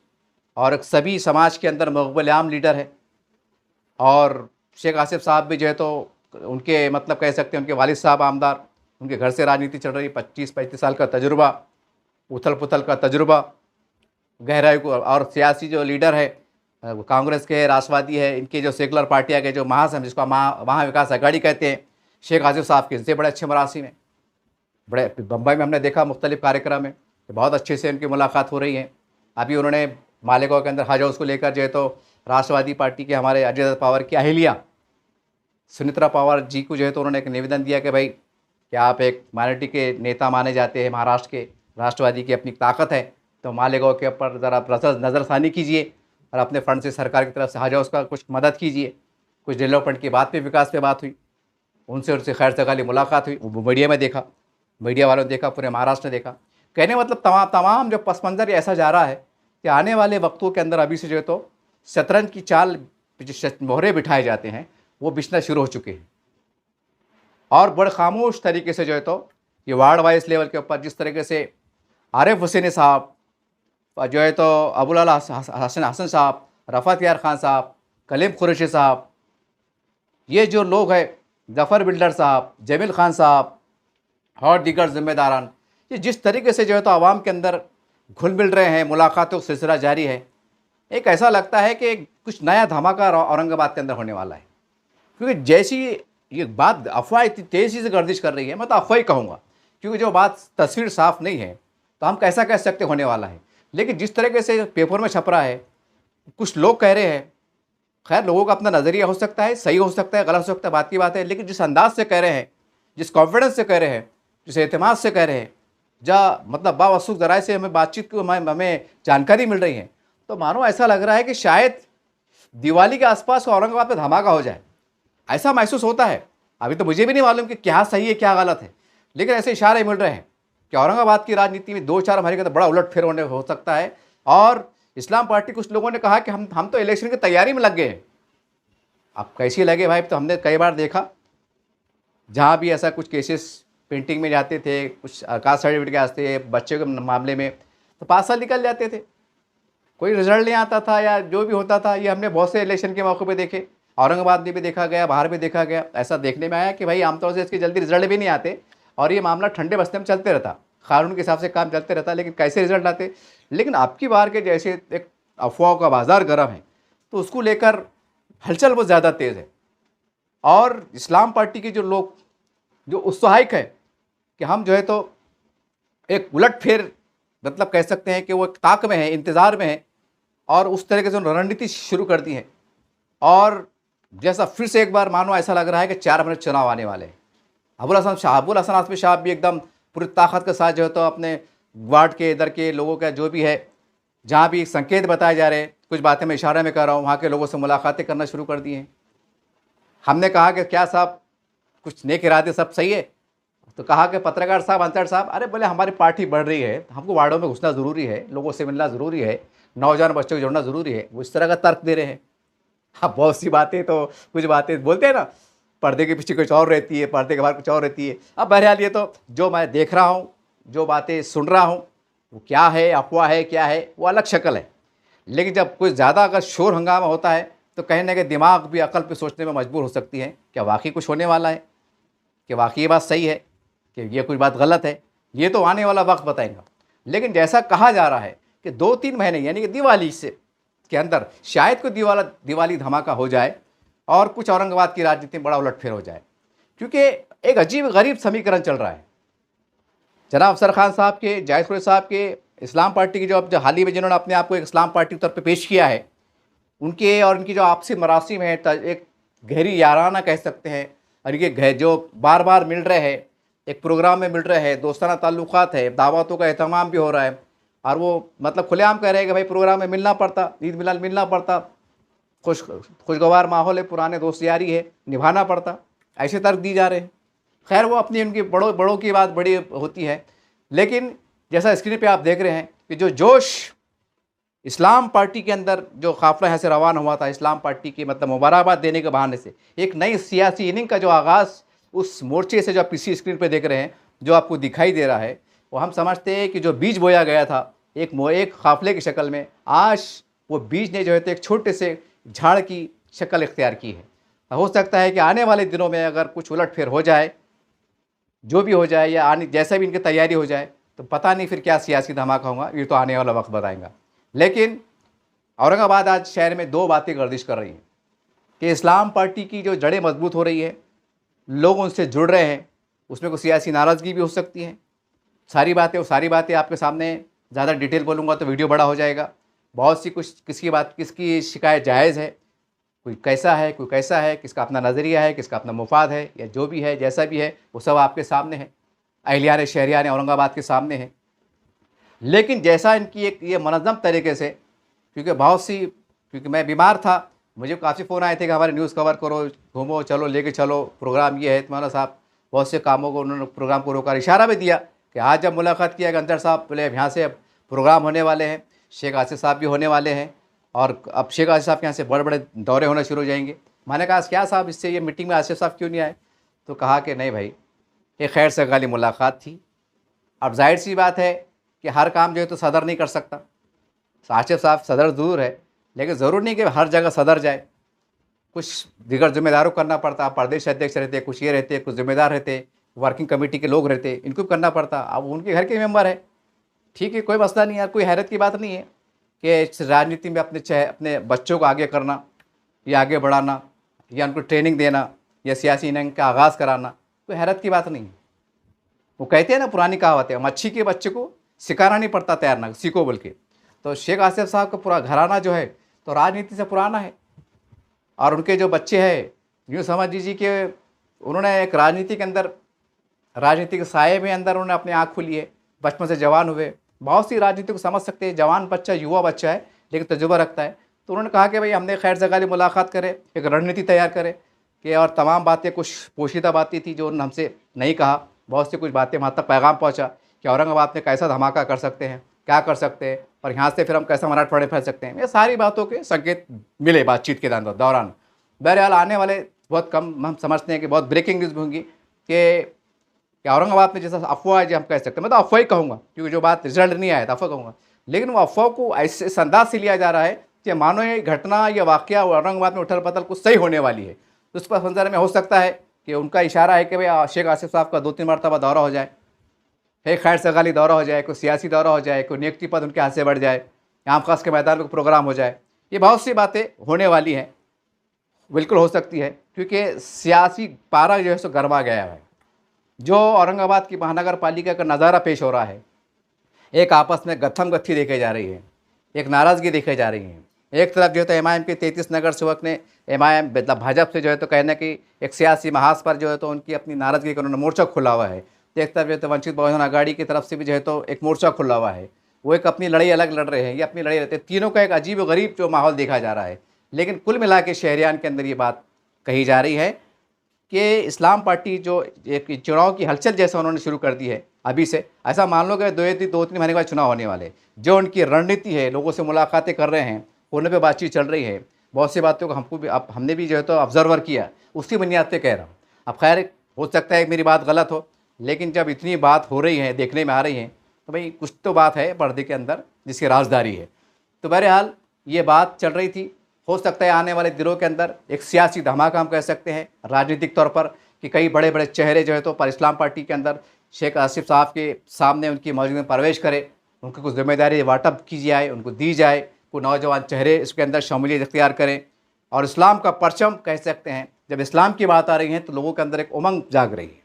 और एक सभी समाज के अंदर मकबूल आम लीडर है, और शेख आसिफ साहब भी जो है तो उनके मतलब कह सकते हैं उनके वालिद साहब आमदार, उनके घर से राजनीति चल रही, 25-35 साल का तजुर्बा, उथल पुथल का तजुर्बा, गहराई को, और सियासी जो लीडर है कांग्रेस के, राष्ट्रवादी है, इनके जो सेकुलर पार्टियाँ के जो महासंघ, जिसको महाविकास आघाड़ी कहते हैं, शेख आसिफ साहब के इनसे बड़े अच्छे मरासी में, बड़े बम्बई में हमने देखा मुख्तलिफ कार्यक्रम में बहुत अच्छे से उनकी मुलाकात हो रही है। अभी उन्होंने मालेगांव के अंदर हज हाउस को लेकर जो है तो राष्ट्रवादी पार्टी के हमारे अजय पवार की अहलिया सुनित्रा पवार जी को जो है तो उन्होंने एक निवेदन दिया कि भाई क्या आप एक माइनॉरिटी के नेता माने जाते हैं, महाराष्ट्र के, राष्ट्रवादी की अपनी ताकत है, तो मालेगांव के ऊपर ज़रा नज़रसानी कीजिए और अपने फंड से सरकार की तरफ से हज हाउस का कुछ मदद कीजिए। कुछ डेवलपमेंट की बात पे, विकास पे बात हुई, उनसे खैर सगाली मुलाकात हुई, वो मीडिया में देखा, मीडिया वालों ने देखा, पूरे महाराष्ट्र ने देखा। कहने मतलब तमाम जो पस मंज़र ऐसा जा रहा है कि आने वाले वक्तों के अंदर अभी से जो है तो शतरंज की चाल, जो मोहरे बिठाए जाते हैं वो बिछना शुरू हो चुके हैं, और बड़े खामोश तरीके से जो है तो ये वार्ड वाइज लेवल के ऊपर जिस तरीके से आरिफ हुसैनी साहब और जो है तो अबुल अला हसन साहब, रफ़त यार ख़ान साहब, कलीम कुरैशी साहब, ये जो लोग हैं, ज़फ़र बिल्डर साहब, जमील ख़ान साहब और दीगर ज़िम्मेदारान, ये जिस तरीके से जो है तो आवाम के अंदर घुल मिल रहे हैं, मुलाकातों का सिलसिला जारी है। एक ऐसा लगता है कि कुछ नया धमाका औरंगाबाद के अंदर होने वाला है, क्योंकि जैसी ये बात अफवाह इतनी तेज़ी से गर्दिश कर रही है, मैं तो अफवाह ही कहूँगा, क्योंकि जो बात तस्वीर साफ नहीं है तो हम कैसा कह सकते होने वाला है। लेकिन जिस तरीके से पेपर में छप रहा है, कुछ लोग कह रहे हैं, खैर लोगों का अपना नज़रिया हो सकता है, सही हो सकता है, गलत हो सकता है, बात की बात है, लेकिन जिस अंदाज से कह रहे हैं, जिस कॉन्फिडेंस से कह रहे हैं, जिस एतमाद से कह रहे हैं, मतलब बावसूख ज़राए से हमें बातचीत को हमें जानकारी मिल रही है, तो मानो ऐसा लग रहा है कि शायद दिवाली के आसपास औरंगाबाद में धमाका हो जाए, ऐसा महसूस होता है। अभी तो मुझे भी नहीं मालूम कि क्या सही है क्या गलत है, लेकिन ऐसे इशारे मिल रहे हैं कि औरंगाबाद की राजनीति में 2-4 महीने के अंदर बड़ा उलटफेर होने हो सकता है। और इस्लाम पार्टी कुछ लोगों ने कहा कि हम तो इलेक्शन की तैयारी में लग गए हैं। अब कैसी लगे भाई, तो हमने कई बार देखा जहाँ भी ऐसा कुछ केसेस पेंटिंग में जाते थे, कुछ कास्ट सर्टिफिकेट के आते बच्चे के मामले में, तो 5 साल निकल जाते थे, कोई रिजल्ट नहीं आता था या जो भी होता था। ये हमने बहुत से इलेक्शन के मौके पे देखे, औरंगाबाद में भी देखा गया, बाहर भी देखा गया। ऐसा देखने में आया कि भाई आमतौर से इसके जल्दी रिजल्ट भी नहीं आते और ये मामला ठंडे बस्ते में चलते रहता, कानून के हिसाब से काम चलते रहता, लेकिन कैसे रिजल्ट आते। लेकिन अब की बार के जैसे एक अफवाहों का बाजार गर्म है, तो उसको लेकर हलचल बहुत ज़्यादा तेज़ है। और इस्लाम पार्टी के जो लोग जो उत्साहिक है कि हम जो है तो एक उलटफेर, मतलब कह सकते हैं कि वो एक ताक में है, इंतज़ार में है, और उस तरीके से उन्होंने रणनीति शुरू कर दी है। और जैसा फिर से एक बार मानो ऐसा लग रहा है कि 4 महीने चुनाव आने वाले हैं। अबुल हसन आज़मी साहब भी एकदम पूरी ताकत के साथ जो है तो अपने वार्ड के इधर के लोगों का जो भी है, जहाँ भी संकेत बताए जा रहे हैं, कुछ बातें मैं इशारे में कर रहा हूँ, वहाँ के लोगों से मुलाकातें करना शुरू कर दी हैं। हमने कहा कि क्या साहब कुछ नेक इरादे सब सही है, तो कहा कि पत्रकार साहब, अंसर साहब, अरे बोले हमारी पार्टी बढ़ रही है, हमको वार्डों में घुसना ज़रूरी है, लोगों से मिलना ज़रूरी है, नौजवान बच्चों को जोड़ना ज़रूरी है। वो इस तरह का तर्क दे रहे हैं। हाँ, बहुत सी बातें तो कुछ बातें बोलते हैं ना, पर्दे के पीछे कुछ और रहती है, पर्दे के बाहर कुछ और रहती है। अब बहरहाल ये तो जो मैं देख रहा हूँ, जो बातें सुन रहा हूँ, वो क्या है, अफवाह है, क्या है, वो अलग शक्ल है। लेकिन जब कुछ ज़्यादा अगर शोर हंगामा होता है तो कहीं ना कहीं दिमाग भी अकल पे सोचने में मजबूर हो सकती है, क्या वाकई कुछ होने वाला है, कि वाकई ये बात सही है, कि ये कोई बात गलत है। ये तो आने वाला वक्त बताएगा। लेकिन जैसा कहा जा रहा है कि 2-3 महीने यानी कि दिवाली से के अंदर शायद कोई दिवाली धमाका हो जाए और कुछ औरंगाबाद की राजनीति में बड़ा उलटफेर हो जाए, क्योंकि एक अजीब गरीब समीकरण चल रहा है। जनाब अफसर खान साहब के, जाहिद खुरेशी साहब के, इस्लाम पार्टी की जो हाल ही में जिन्होंने अपने आप को एक इस्लाम पार्टी के तौर पर पेश किया है, उनके और इनकी जो आपसी मरासिम है, एक गहरी याराना कह सकते हैं, और ये जो बार बार मिल रहे हैं, एक प्रोग्राम में मिल रहे हैं, दोस्ताना ताल्लुकात है, दावतों का एहतमाम भी हो रहा है, और वो मतलब खुलेआम कह रहे हैं कि भाई प्रोग्राम में मिलना पड़ता, ईद मिलाद मिलना पड़ता, खुशगवार माहौल है, पुराने दोस्त यारी है, निभाना पड़ता, ऐसे तर्क दी जा रहे हैं। खैर वो अपनी उनकी बड़ों की बात बड़ी होती है। लेकिन जैसा स्क्रीन पे आप देख रहे हैं कि जो जोश इस्लाम पार्टी के अंदर, जो काफ़िला यहाँ से रवाना हुआ था इस्लाम पार्टी की मतलब मुबारकबाद देने के बहाने से, एक नई सियासी इनिंग का जो आगाज़ उस मोर्चे से जो आप पीछे स्क्रीन पे देख रहे हैं, जो आपको दिखाई दे रहा है, वो हम समझते हैं कि जो बीज बोया गया था एक काफ़िले की शक्ल में, आज वो बीज ने जो है तो एक छोटे से झाड़ की शक्ल इख्तियार की है। हो सकता है कि आने वाले दिनों में अगर कुछ उलटफेर हो जाए, जो भी हो जाए, या आने जैसा भी इनकी तैयारी हो जाए, तो पता नहीं फिर क्या सियासी धमाका होगा, ये तो आने वाला वक्त बताएगा। लेकिन औरंगाबाद आज शहर में 2 बातें गर्दिश कर रही हैं कि इस्लाम पार्टी की जो जड़ें मजबूत हो रही है, लोग उनसे जुड़ रहे हैं, उसमें कोई सियासी नाराज़गी भी हो सकती है। सारी बातें आपके सामने, ज़्यादा डिटेल बोलूँगा तो वीडियो बड़ा हो जाएगा। बहुत सी कुछ किसकी शिकायत जायज़ है, कोई कैसा है, किसका अपना नज़रिया है, किसका अपना मुफाद है, या जो भी है जैसा भी है वो सब आपके सामने है, अहलियान शहरियान औरंगाबाद के सामने है। लेकिन जैसा इनकी एक ये मनज़्ज़म तरीके से, क्योंकि मैं बीमार था, मुझे काफ़ी फ़ोन आए थे कि हमारे न्यूज़ कवर करो, घूमो, चलो, लेके चलो, प्रोग्राम ये है। मौलाना साहब बहुत से कामों को उन्होंने प्रोग्राम को रोका, इशारा भी दिया कि आज जब मुलाकात किया कि अंसर साहब बोले यहाँ से प्रोग्राम होने वाले हैं, शेख आसिफ साहब भी होने वाले हैं, और अब शेख आसिफ साहब के यहाँ से बड़े बड़े दौरे होने शुरू हो जाएंगे। मैंने कहा क्या साहब, इससे ये मीटिंग में आसिफ साहब क्यों नहीं आए? तो कहा कि नहीं भाई, एक खैर से गाली मुलाकात थी। अब जाहिर सी बात है कि हर काम जो है तो सदर नहीं कर सकता। आसिफ साहब सदर ज़रूर है, लेकिन ज़रूर नहीं कि हर जगह सदर जाए। कुछ दीगर जिम्मेदारों को करना पड़ता। प्रदेश अध्यक्ष रहते, कुछ ये रहते, कुछ जिम्मेदार रहते, वर्किंग कमेटी के लोग रहते, इनको भी करना पड़ता। अब उनके घर के मेंबर है, ठीक है, कोई मसला नहीं यार, कोई हैरत की बात नहीं है कि राजनीति में अपने बच्चों को आगे करना या आगे बढ़ाना या उनको ट्रेनिंग देना या सियासी इनिंग का आगाज़ कराना, कोई हैरत की बात नहीं है। वो कहते हैं ना, पुरानी कहावत है, मच्छी के बच्चे को सिखाना नहीं पड़ता तैरना, सीखो बोल के। तो शेख आसिफ साहब का पूरा घराना जो है तो राजनीति से पुराना है, और उनके जो बच्चे हैं, यूँ समझ लीजिए कि उन्होंने एक राजनीति के अंदर, राजनीति के साये में अंदर उन्होंने अपनी आँख खोली है, बचपन से जवान हुए। बहुत सी राजनीति को समझ सकते हैं, जवान बच्चा, युवा बच्चा है, लेकिन तजुर्बा रखता है। तो उन्होंने कहा कि भाई हमने खैर से गाली मुलाकात करें, एक रणनीति तैयार करें कि, और तमाम बातें, कुछ पोशीदा बातें थी जो उन्होंने हमसे नहीं कहा, बहुत सी कुछ बातें वहाँ तक पैगाम पहुँचा कि औरंगाबाद में कैसा धमाका कर सकते हैं, क्या कर सकते हैं, और यहाँ से फिर हम कैसा मराठवाड़े फैल सकते हैं। ये सारी बातों के संकेत मिले बातचीत के दौरान। बहरहाल आने वाले बहुत कम हम समझते हैं कि बहुत ब्रेकिंग न्यूज़ भी होंगी कि औरंगाबाद में जैसा अफवाह है, जो हम कह सकते हैं, मैं तो अफवाह ही कहूँगा क्योंकि जो बात रिजल्ट नहीं आया था अफवाह कहूँगा, लेकिन वो अफवाह को ऐसे इस अंदाज से लिया जा रहा है कि मानो ये घटना या वाक़या औरंगाबाद में उथल पुथल कुछ सही होने वाली है। तो उस पर मंजर में हो सकता है कि उनका इशारा है कि भाई शेख आसिफ साहब का 2-3 मरतबा दौरा हो जाए, फिर खैर सगाली दौरा हो जाए, कोई सियासी दौरा हो जाए, कोई नियुक्ति पद उनके हाथ से बढ़ जाए, आम खास के मैदान में प्रोग्राम हो जाए। ये बहुत सी बातें होने वाली हैं, बिल्कुल हो सकती है, क्योंकि सियासी पारा जो है सो गरमा गया है। जो औरंगाबाद की महानगर पालिका का नज़ारा पेश हो रहा है, एक आपस में गत्थम गत्थी देखे जा रही है, एक नाराज़गी देखे जा रही है। एक तरफ जो है तो एमआईएम के 33 नगर सेवक ने एमआईएम मतलब भाजपा से जो है तो कहना कि एक सियासी महाज पर जो है तो उनकी अपनी नाराज़गी का उन्होंने मोर्चा खुला हुआ है। एक तरफ जो है तो वंचित बहुजन आघाड़ी की तरफ से भी जो है तो एक मोर्चा खुला हुआ है, वो एक अपनी लड़ाई अलग लड़ रहे हैं, ये अपनी लड़ाई रहते हैं। तीनों का एक अजीब व गरीब जो माहौल देखा जा रहा है। लेकिन कुल मिला के शहरियान के अंदर ये बात कही जा रही है कि इस्लाम पार्टी जो एक चुनाव की हलचल जैसा उन्होंने शुरू कर दी है अभी से, ऐसा मान लो कि 2-3 महीने के बाद चुनाव होने वाले, जो उनकी रणनीति है, लोगों से मुलाकातें कर रहे हैं, फोन पे बातचीत चल रही है, बहुत सी बातों को हमको भी हमने भी जो है तो ऑब्जर्वर किया, उसकी बुनियाद पे कह रहा हूँ। अब खैर हो सकता है मेरी बात गलत हो, लेकिन जब इतनी बात हो रही है, देखने में आ रही है, तो भाई कुछ तो बात है पर्दे के अंदर जिसकी राजदारी है। तो बहरहाल ये बात चल रही थी। हो सकता है आने वाले दिनों के अंदर एक सियासी धमाका हम कह सकते हैं राजनीतिक तौर पर, कि कई बड़े बड़े चेहरे जो है तो पर इस्लाम पार्टी के अंदर शेख आसिफ साहब के सामने उनकी मौजूदगी में प्रवेश करे, उनको कुछ जिम्मेदारी वाटअप की जाए, उनको दी जाए, कोई नौजवान चेहरे इसके अंदर शमूलियत इख्तियार करें, और इस्लाम का परचम कह सकते हैं। जब इस्लाम की बात आ रही है तो लोगों के अंदर एक उमंग जाग रही है,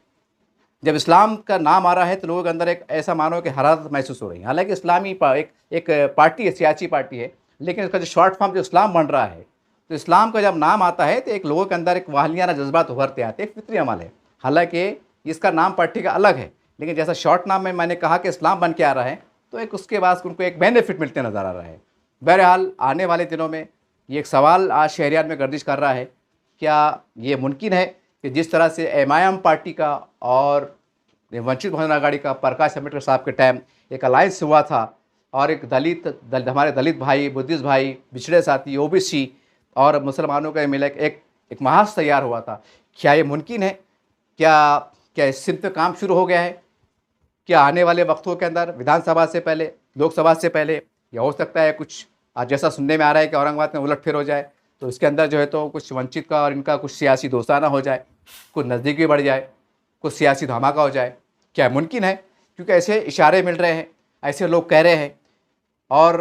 जब इस्लाम का नाम आ रहा है तो लोगों के अंदर एक ऐसा मानो कि हरारत महसूस हो रही है। हालांकि इस्लामी एक पार्टी है, सियासी पार्टी है, लेकिन उसका जो शॉर्ट फॉर्म जो इस्लाम बन रहा है, तो इस्लाम का जब नाम आता है तो एक लोगों के अंदर एक वाहियाना जज्बात उभरते आते हैं, एक फितरी अमल है। हालांकि इसका नाम पार्टी का अलग है, लेकिन जैसा शॉर्ट नाम में मैंने कहा कि इस्लाम बन के आ रहा है, तो एक उसके बाद उनको एक बेनिफिट मिलते नज़र आ रहा है। बहरहाल आने वाले दिनों में ये एक सवाल आज शहरियान में गर्दिश कर रहा है, क्या ये मुमकिन है कि जिस तरह से एमआईएम पार्टी का और वंचित बहुजन आघाड़ी का प्रकाश अम्बेडकर साहब के टाइम एक अलायंस हुआ था, और एक हमारे दलित भाई, बुद्धिस्ट भाई, पिछड़े साथी, ओबीसी और मुसलमानों का मिला एक महाज तैयार हुआ था, क्या ये मुमकिन है? क्या इस सिंध पे काम शुरू हो गया है? क्या आने वाले वक्तों के अंदर विधानसभा से पहले, लोकसभा से पहले, या हो सकता है कुछ आज जैसा सुनने में आ रहा है कि औरंगाबाद में उलटफेर हो जाए, तो इसके अंदर जो है तो कुछ वंचित का और इनका कुछ सियासी दोस्ताना हो जाए, कुछ नज़दीकी बढ़ जाए, कुछ सियासी धमाका हो जाए? क्या मुमकिन है? क्योंकि ऐसे इशारे मिल रहे हैं, ऐसे लोग कह रहे हैं, और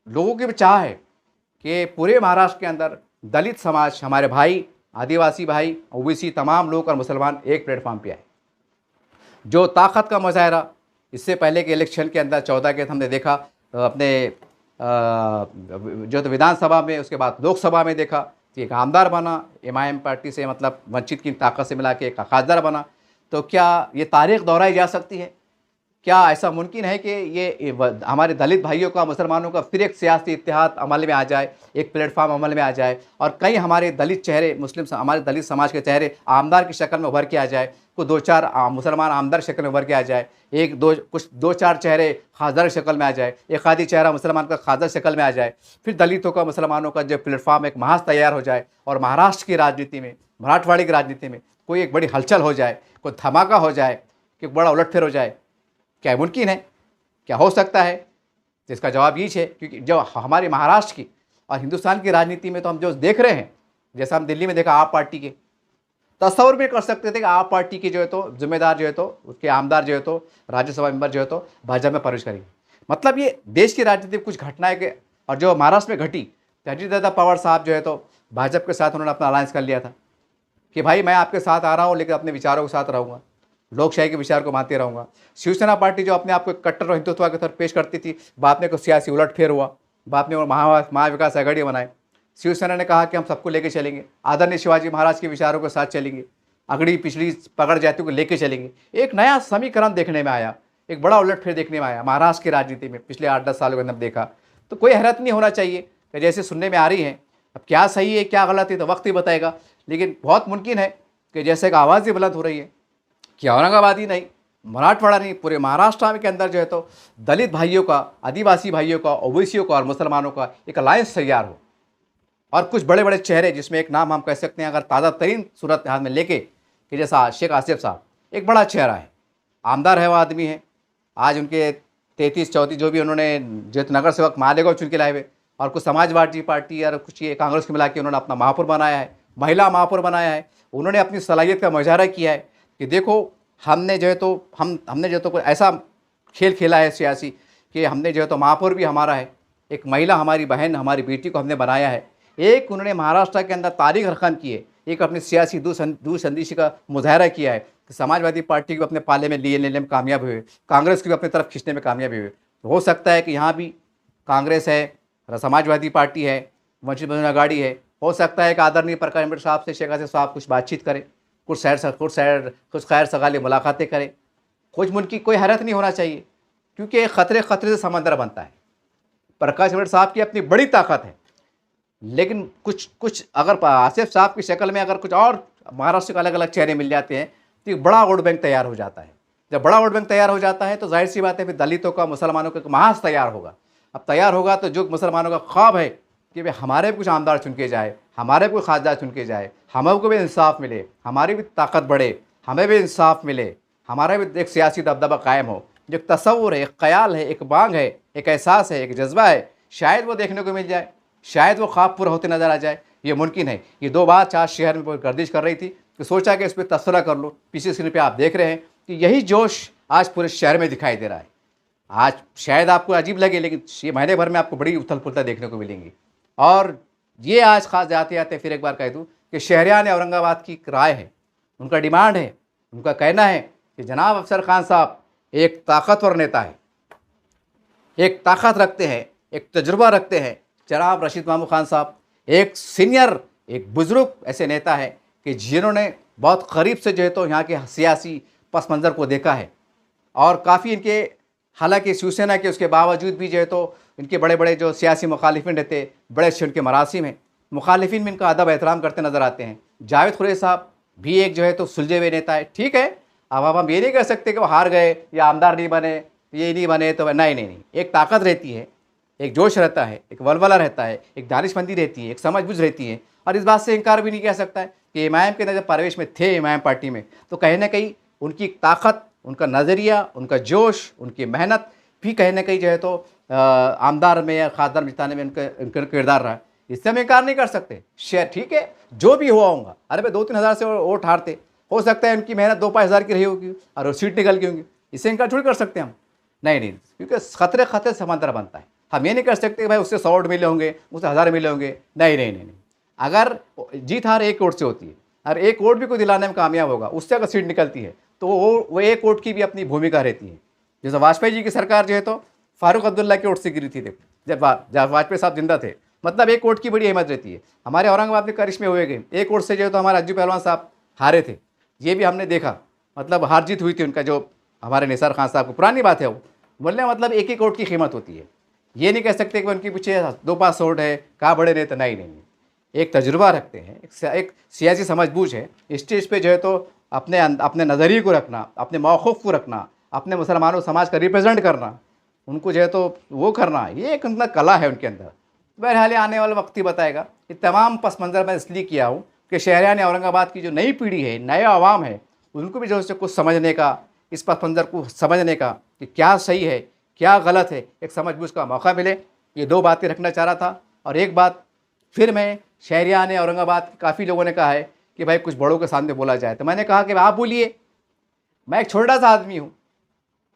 लोगों की भी चाह है कि पूरे महाराष्ट्र के अंदर दलित समाज, हमारे भाई, आदिवासी भाई, ओबीसी तमाम लोग और मुसलमान एक प्लेटफॉर्म पे आए। जो ताकत का मुजाहरा इससे पहले के इलेक्शन के अंदर 14 के हमने देखा, अपने जो तो विधानसभा में, उसके बाद लोकसभा में देखा कि एक आमदार बना एमआईएम पार्टी से, मतलब वंचित की ताकत से मिला के एक खासदार बना। तो क्या ये तारीख दोहराई जा सकती है? क्या ऐसा मुमकिन है कि ये हमारे दलित भाइयों का, मुसलमानों का फिर एक सियासी इत्तेहाद अमल में आ जाए, एक प्लेटफॉर्म अमल में आ जाए, और कई हमारे दलित चेहरे, हमारे दलित समाज के चेहरे आमदार की शक्ल में उभर के आ जाए, को 2-4 मुसलमान आमदार शक्ल में उभर के आ जाए, कुछ 2-4 चेहरे खासदार शक्ल में आ जाए, एक आधी चेहरा मुसलमान का खासदार शक्ल में आ जाए, फिर दलितों का, मुसलमानों का जो प्लेटफॉर्म एक महाज तैयार हो जाए, और महाराष्ट्र की राजनीति में, मराठवाड़ी की राजनीति में कोई एक बड़ी हलचल हो जाए, कोई धमाका हो जाए, कि बड़ा उलटफेर हो जाए? क्या मुमकिन है? क्या हो सकता है? तो इसका जवाब यही है, क्योंकि जो हमारे महाराष्ट्र की और हिंदुस्तान की राजनीति में तो हम जो देख रहे हैं, जैसा हम दिल्ली में देखा आप पार्टी के, तस्वर भी कर सकते थे कि आप पार्टी के जो है तो जिम्मेदार जो है तो उसके आमदार जो है तो राज्यसभा मेंबर जो है तो भाजपा में प्रवेश करेंगे। मतलब ये देश की राजनीति में कुछ घटनाएं के, और जो महाराष्ट्र में घटी, अजीत दादा पवार साहब जो है तो भाजपा के साथ उन्होंने अपना अलायंस कर लिया था कि भाई मैं आपके साथ आ रहा हूँ, लेकिन अपने विचारों के साथ रहूँगा, लोकशाही के विचार को मानते रहूँगा। शिवसेना पार्टी जो अपने आप को कट्टर और हिंदुत्व के तरफ पेश करती थी, बाद में कुछ सियासी उलटफेर हुआ, बाद में वो महाविकास आघाड़ी बनाए। शिवसेना ने कहा कि हम सबको लेके चलेंगे, आदरणीय शिवाजी महाराज के विचारों के साथ चलेंगे, अगड़ी पिछली पकड़ जातियों को लेके चलेंगे। एक नया समीकरण देखने में आया, एक बड़ा उलटफेर देखने में आया महाराष्ट्र की राजनीति में पिछले 8-10 सालों के अंदर देखा। तो कोई हैरत नहीं होना चाहिए कि जैसे सुनने में आ रही है, अब क्या सही है क्या गलत है तो वक्त ही बताएगा, लेकिन बहुत मुमकिन है कि जैसे एक आवाज़ ही बुलंद हो रही है कि औरंगाबाद ही नहीं, मराठवाड़ा नहीं, पूरे महाराष्ट्र के अंदर जो है तो दलित भाइयों का, आदिवासी भाइयों का, ओबीसियों का और मुसलमानों का एक अलायंस तैयार हो। और कुछ बड़े बड़े चेहरे, जिसमें एक नाम हम कह सकते हैं अगर ताज़ा तरीन सूरत हाथ में लेके, कि जैसा शेख आसिफ साहब एक बड़ा चेहरा है, आमदार है, वो आदमी है, आज उनके 33-34 जो भी उन्होंने जो नगर सेवक मालेगांव चुन के लाए हुए, और कुछ समाजवादी पार्टी और कुछ ये कांग्रेस को मिला के उन्होंने अपना महापौर बनाया है, महिला महापौर बनाया है। उन्होंने अपनी सलाहियत का मुजाहरा किया है कि देखो हमने जो है तो हमने जो तो कोई ऐसा खेल खेला है सियासी कि हमने जो है तो महापौर भी हमारा है, एक महिला हमारी बहन हमारी बेटी को हमने बनाया है। एक उन्होंने महाराष्ट्र के अंदर तारीख रकम की है, एक अपनी सियासी दूरसंदेशी का मुजाहरा किया है कि समाजवादी पार्टी को अपने पाले में लेने में कामयाब हुए, कांग्रेस को भी अपनी तरफ खींचने में कामयाब हुए। हो सकता है कि यहाँ भी कांग्रेस है, समाजवादी पार्टी है, वंचित बहुजन आघाड़ी है, हो सकता है कि आदरणीय प्रकाश अम्बेडकर साहब से शेख आसिफ साहब कुछ बातचीत करें, कुछ खैर सगाली मुलाकातें करें। कुछ मुल्क की कोई हैरत नहीं होना चाहिए, क्योंकि खतरे से समंदर बनता है। प्रकाश अम्बेडकर साहब की अपनी बड़ी ताकत है, लेकिन कुछ अगर आसिफ साहब की शक्ल में अगर कुछ और महाराष्ट्र के अलग अलग चेहरे मिल जाते हैं तो एक बड़ा वोट बैंक तैयार हो जाता है। जब बड़ा वोट बैंक तैयार हो जाता है तो जाहिर सी बात है फिर दलितों का, मुसलमानों का एक महाज तैयार होगा। अब तैयार होगा तो जो मुसलमानों का ख्वाब है कि भाई हमारे भी कुछ आमदार चुन के जाए, हमारे भी कोई खासदार चुन के जाए, हमें को भी इंसाफ मिले, हमारी भी ताकत बढ़े, हमें भी इंसाफ मिले, हमारा भी एक सियासी दबदबा कायम हो, जो एक तस्वुर है, एक ख्याल है, एक मांग है, एक एहसास है, एक जज्बा है, शायद वो देखने को मिल जाए, शायद वो ख्वाब पूरा होते नज़र आ जाए। ये मुमकिन है। ये 2 बार आज शहर में गर्दिश कर रही थी तो सोचा कि इस पर तस्वरा कर लो। पीछे स्क्रीन पे आप देख रहे हैं कि यही जोश आज पूरे शहर में दिखाई दे रहा है। आज शायद आपको अजीब लगे, लेकिन ये महीने भर में आपको बड़ी उथल पुथल देखने को मिलेंगी। और ये आज खास जाते जाते फिर एक बार कह दूँ कि शहरियान औरंगाबाद की राय है, उनका डिमांड है, उनका कहना है कि जनाब अफसर खान साहब एक ताकतवर नेता है, एक ताकत रखते हैं, एक तजुर्बा रखते हैं। जनाब रशीद महमूद खान साहब एक सीनियर, एक बुजुर्ग ऐसे नेता है कि जिन्होंने बहुत करीब से जो है तो यहाँ के सियासी पस मंज़र को देखा है, और काफ़ी इनके, हालांकि शिवसेना के उसके बावजूद भी जो है तो इनके बड़े बड़े जो सियासी मुखालिफिन रहते, बड़े अच्छे उनके मरासिम हैं, मुखालिफिन में इनका अदब एहतराम करते नज़र आते हैं। जावेद खुरेशी साहब भी एक जो है तो सुलझे हुए नेता है। ठीक है, अब हम ये नहीं कह सकते कि वो हार गए या आमदार नहीं बने, ये नहीं बने तो नहीं। एक ताकत रहती है, एक जोश रहता है, एक वलवला रहता है, एक दानिशमंदी रहती है, एक समझबूझ रहती है। और इस बात से इनकार भी नहीं किया सकता है कि इमाम के जब परवेश में थे, इमाम पार्टी में, तो कहीं ना कहीं उनकी ताकत, उनका नज़रिया, उनका जोश, उनकी मेहनत भी कहीं ना कहीं जो है तो आमदार में या खासदार जिताने में उनका किरदार रहा है। इससे हम इनकार नहीं कर सकते। शेयर ठीक है, जो भी हुआ होगा, अरे भाई 2-3 हज़ार से वोट हारते, हो सकता है उनकी मेहनत 2-5 हज़ार की रही होगी और वो सीट निकल गई होंगी, इससे इनकार थोड़ी कर सकते हम। नहीं, क्योंकि खतरे समंदर बनता है। हम ये नहीं कर सकते कि भाई उससे 100 वोट मिले होंगे, उससे 1000 मिले होंगे। नहीं। अगर जीत हार 1 वोट से होती है, और 1 वोट भी कोई दिलाने में कामयाब होगा, उससे अगर सीट निकलती है तो वो 1 वोट की भी अपनी भूमिका रहती है। जैसे वाजपेयी जी की सरकार जो है तो फारूक अब्दुल्ला के वोट से गिरी थी, जब वाजपेयी साहब जिंदा थे। मतलब 1 वोट की बड़ी अहमियत रहती है। हमारे औरंगाबाद में करिश्मे हुए गए, 1 वोट से जो है तो हमारे अज्जू पहलवान साहब हारे थे, ये भी हमने देखा। मतलब हार जीत हुई थी उनका, जो हमारे निसार खान साहब को, पुरानी बात है वो, बोलने मतलब 1-1 वोट की कीमत होती है। ये नहीं कह सकते कि उनके पीछे 2-5 वोट है, कहाँ बड़े नेता, नहीं। एक तजुर्बा रखते हैं, एक सियासी समझबूझ है। स्टेज पे जो है तो अपने नज़रिए को रखना, अपने मौक़िफ़ को रखना, अपने मुसलमानों समाज का रिप्रेजेंट करना, उनको जो है तो वो करना, ये एक अंदर कला है उनके अंदर। बहरहाल आने वाला वक्त ही बताएगा। ये तमाम पस मंज़र मैं इसलिए किया हूँ कि शहरियान औरंगाबाद की जो नई पीढ़ी है, नया आवाम है, उनको भी जो है कुछ समझने का, इस पस मंज़र को समझने का कि क्या सही है क्या गलत है, एक समझ-बूझ का मौका मिले। ये 2 बातें रखना चाह रहा था। और एक बात फिर मैं, शहरियान औरंगाबाद के काफ़ी लोगों ने कहा है कि भाई कुछ बड़ों के सामने बोला जाए, तो मैंने कहा कि आप बोलिए, मैं एक छोटा-सा आदमी हूँ,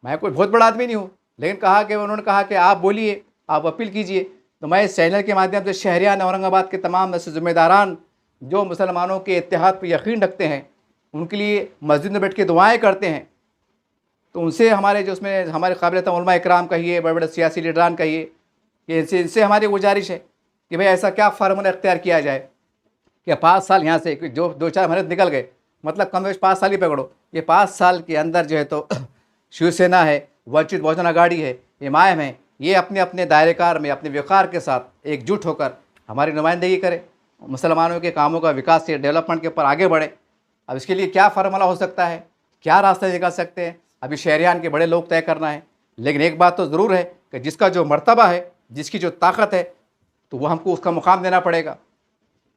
मैं कोई बहुत बड़ा आदमी नहीं हूँ, लेकिन उन्होंने कहा कि आप बोलिए, आप अपील कीजिए। तो मैं इस चैनल के माध्यम से शहरियान औरंगाबाद के तमाम ऐसे ज़िम्मेदारान जो मुसलमानों के इत्तेहाद पर यकीन रखते हैं, उनके लिए मस्जिद में बैठ के दुआएँ करते हैं, तो उनसे हमारे जो उसमें हमारे काबिल उलमा इकराम कहिए, बड़े बड़े सियासी लीडरान कहिए, कि इनसे हमारी गुजारिश है कि भाई ऐसा क्या फार्मूला इख्तियार किया जाए कि 5 साल यहाँ से जो 2-4 महीने निकल गए, मतलब कम से कम 5 साल ही पकड़ो, ये 5 साल के अंदर जो है तो शिवसेना है, वंचित बहुजन आघाड़ी है, एमआईएम है, ये अपने अपने दायरेकार में अपने वक़ार के साथ एकजुट होकर हमारी नुमाइंदगी करे, मुसलमानों के कामों का विकास से डेवलपमेंट के ऊपर आगे बढ़े। अब इसके लिए क्या फार्मूला हो सकता है, क्या रास्ते निकाल सकते हैं, अभी शहरियान के बड़े लोग तय करना है। लेकिन एक बात तो ज़रूर है कि जिसका जो मर्तबा है, जिसकी जो ताकत है, तो वो हमको उसका मुकाम देना पड़ेगा।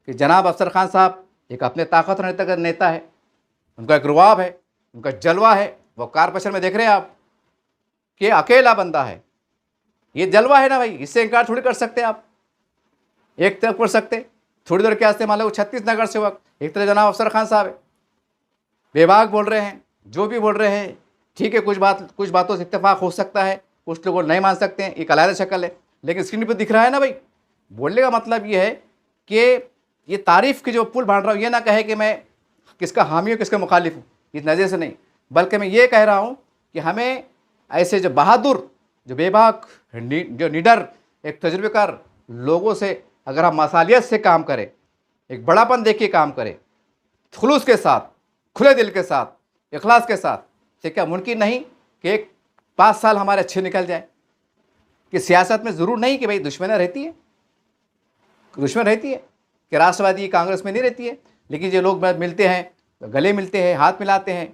कि जनाब अफसर खान साहब एक अपने ताकत नेता है, उनका एक रुआब है, उनका जलवा है। वो कारपोरेशन में देख रहे हैं आप कि अकेला बंदा है, ये जलवा है ना भाई, इससे इनकार थोड़ी कर सकते आप, एक तरफ कर सकते। थोड़ी देर के वास्ते मान लो 36 नगर सेवक, एक तरफ जनाब अफसर खान साहब है, बेबाक बोल रहे हैं, जो भी बोल रहे हैं, ठीक है, कुछ बातों से इत्तेफाक हो सकता है, कुछ लोग नहीं मान सकते हैं, एक अलग शक्ल है, लेकिन स्क्रीन पर दिख रहा है ना भाई। बोलने का मतलब ये है कि ये तारीफ़ की जो पुल बांट रहा हूँ, ये ना कहे कि मैं किसका हामी हूँ किसका मुखालिफ हूँ, इस नज़र से नहीं, बल्कि मैं ये कह रहा हूँ कि हमें ऐसे जो बहादुर, जो बेबाक, जो निडर, एक तजुर्बेकार लोगों से अगर हम मसालियत से काम करें, एक बड़ापन देख के काम करें, खुलूस के साथ, खुले दिल के साथ, इखलास के साथ, तो क्या मुमकिन नहीं कि एक 5 साल हमारे अच्छे निकल जाए। कि सियासत में ज़रूर नहीं कि भाई दुश्मनी रहती है, कि राष्ट्रवादी कांग्रेस में नहीं रहती है, लेकिन जो लोग मिलते हैं, गले मिलते हैं, हाथ मिलाते हैं,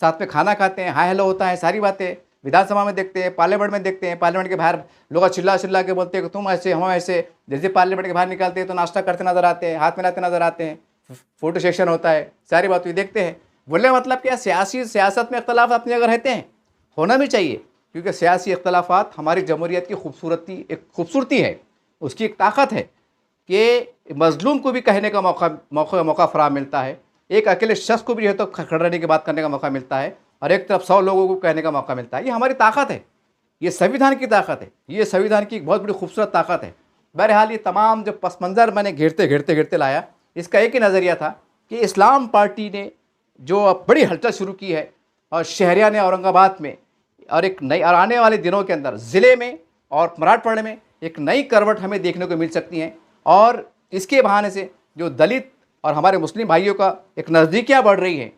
साथ में खाना खाते हैं, हाय हेलो होता है, सारी बातें विधानसभा में देखते हैं, पार्लियामेंट में देखते हैं, पार्लियामेंट के बाहर लोग चिल्ला के बोलते हैं कि तुम ऐसे हम ऐसे, जैसे पार्लियामेंट के बाहर निकलते हैं तो नाश्ता करते नजर आते हैं, हाथ मिलाते नजर आते हैं, फोटो सेक्शन होता है, सारी बातें देखते हैं। बोलने का मतलब क्या, सियासत में इख्तलाफ अपनी जगह रहते हैं, होना भी चाहिए, क्योंकि सियासी इख्तलाफात हमारी जमहूरियत की खूबसूरती है, उसकी एक ताकत है कि मजलूम को भी कहने का मौका फराहम मिलता है, एक अकेले शख्स को भी जो है तो खड़े की बात करने का मौका मिलता है, और एक तरफ 100 लोगों को कहने का मौका मिलता है। ये हमारी ताकत है, ये संविधान की ताकत है, ये संविधान की एक बहुत बड़ी खूबसूरत ताकत है। बहरहाल ये तमाम जो पस मंज़र मैंने घेरते लाया, इसका एक ही नज़रिया था कि इस्लाम पार्टी ने जो अब बड़ी हलचल शुरू की है, और शहरियान औरंगाबाद में, और एक नई और आने वाले दिनों के अंदर ज़िले में और मराठवाड़े में एक नई करवट हमें देखने को मिल सकती हैं। और इसके बहाने से जो दलित और हमारे मुस्लिम भाइयों का एक नज़दीकियाँ बढ़ रही हैं,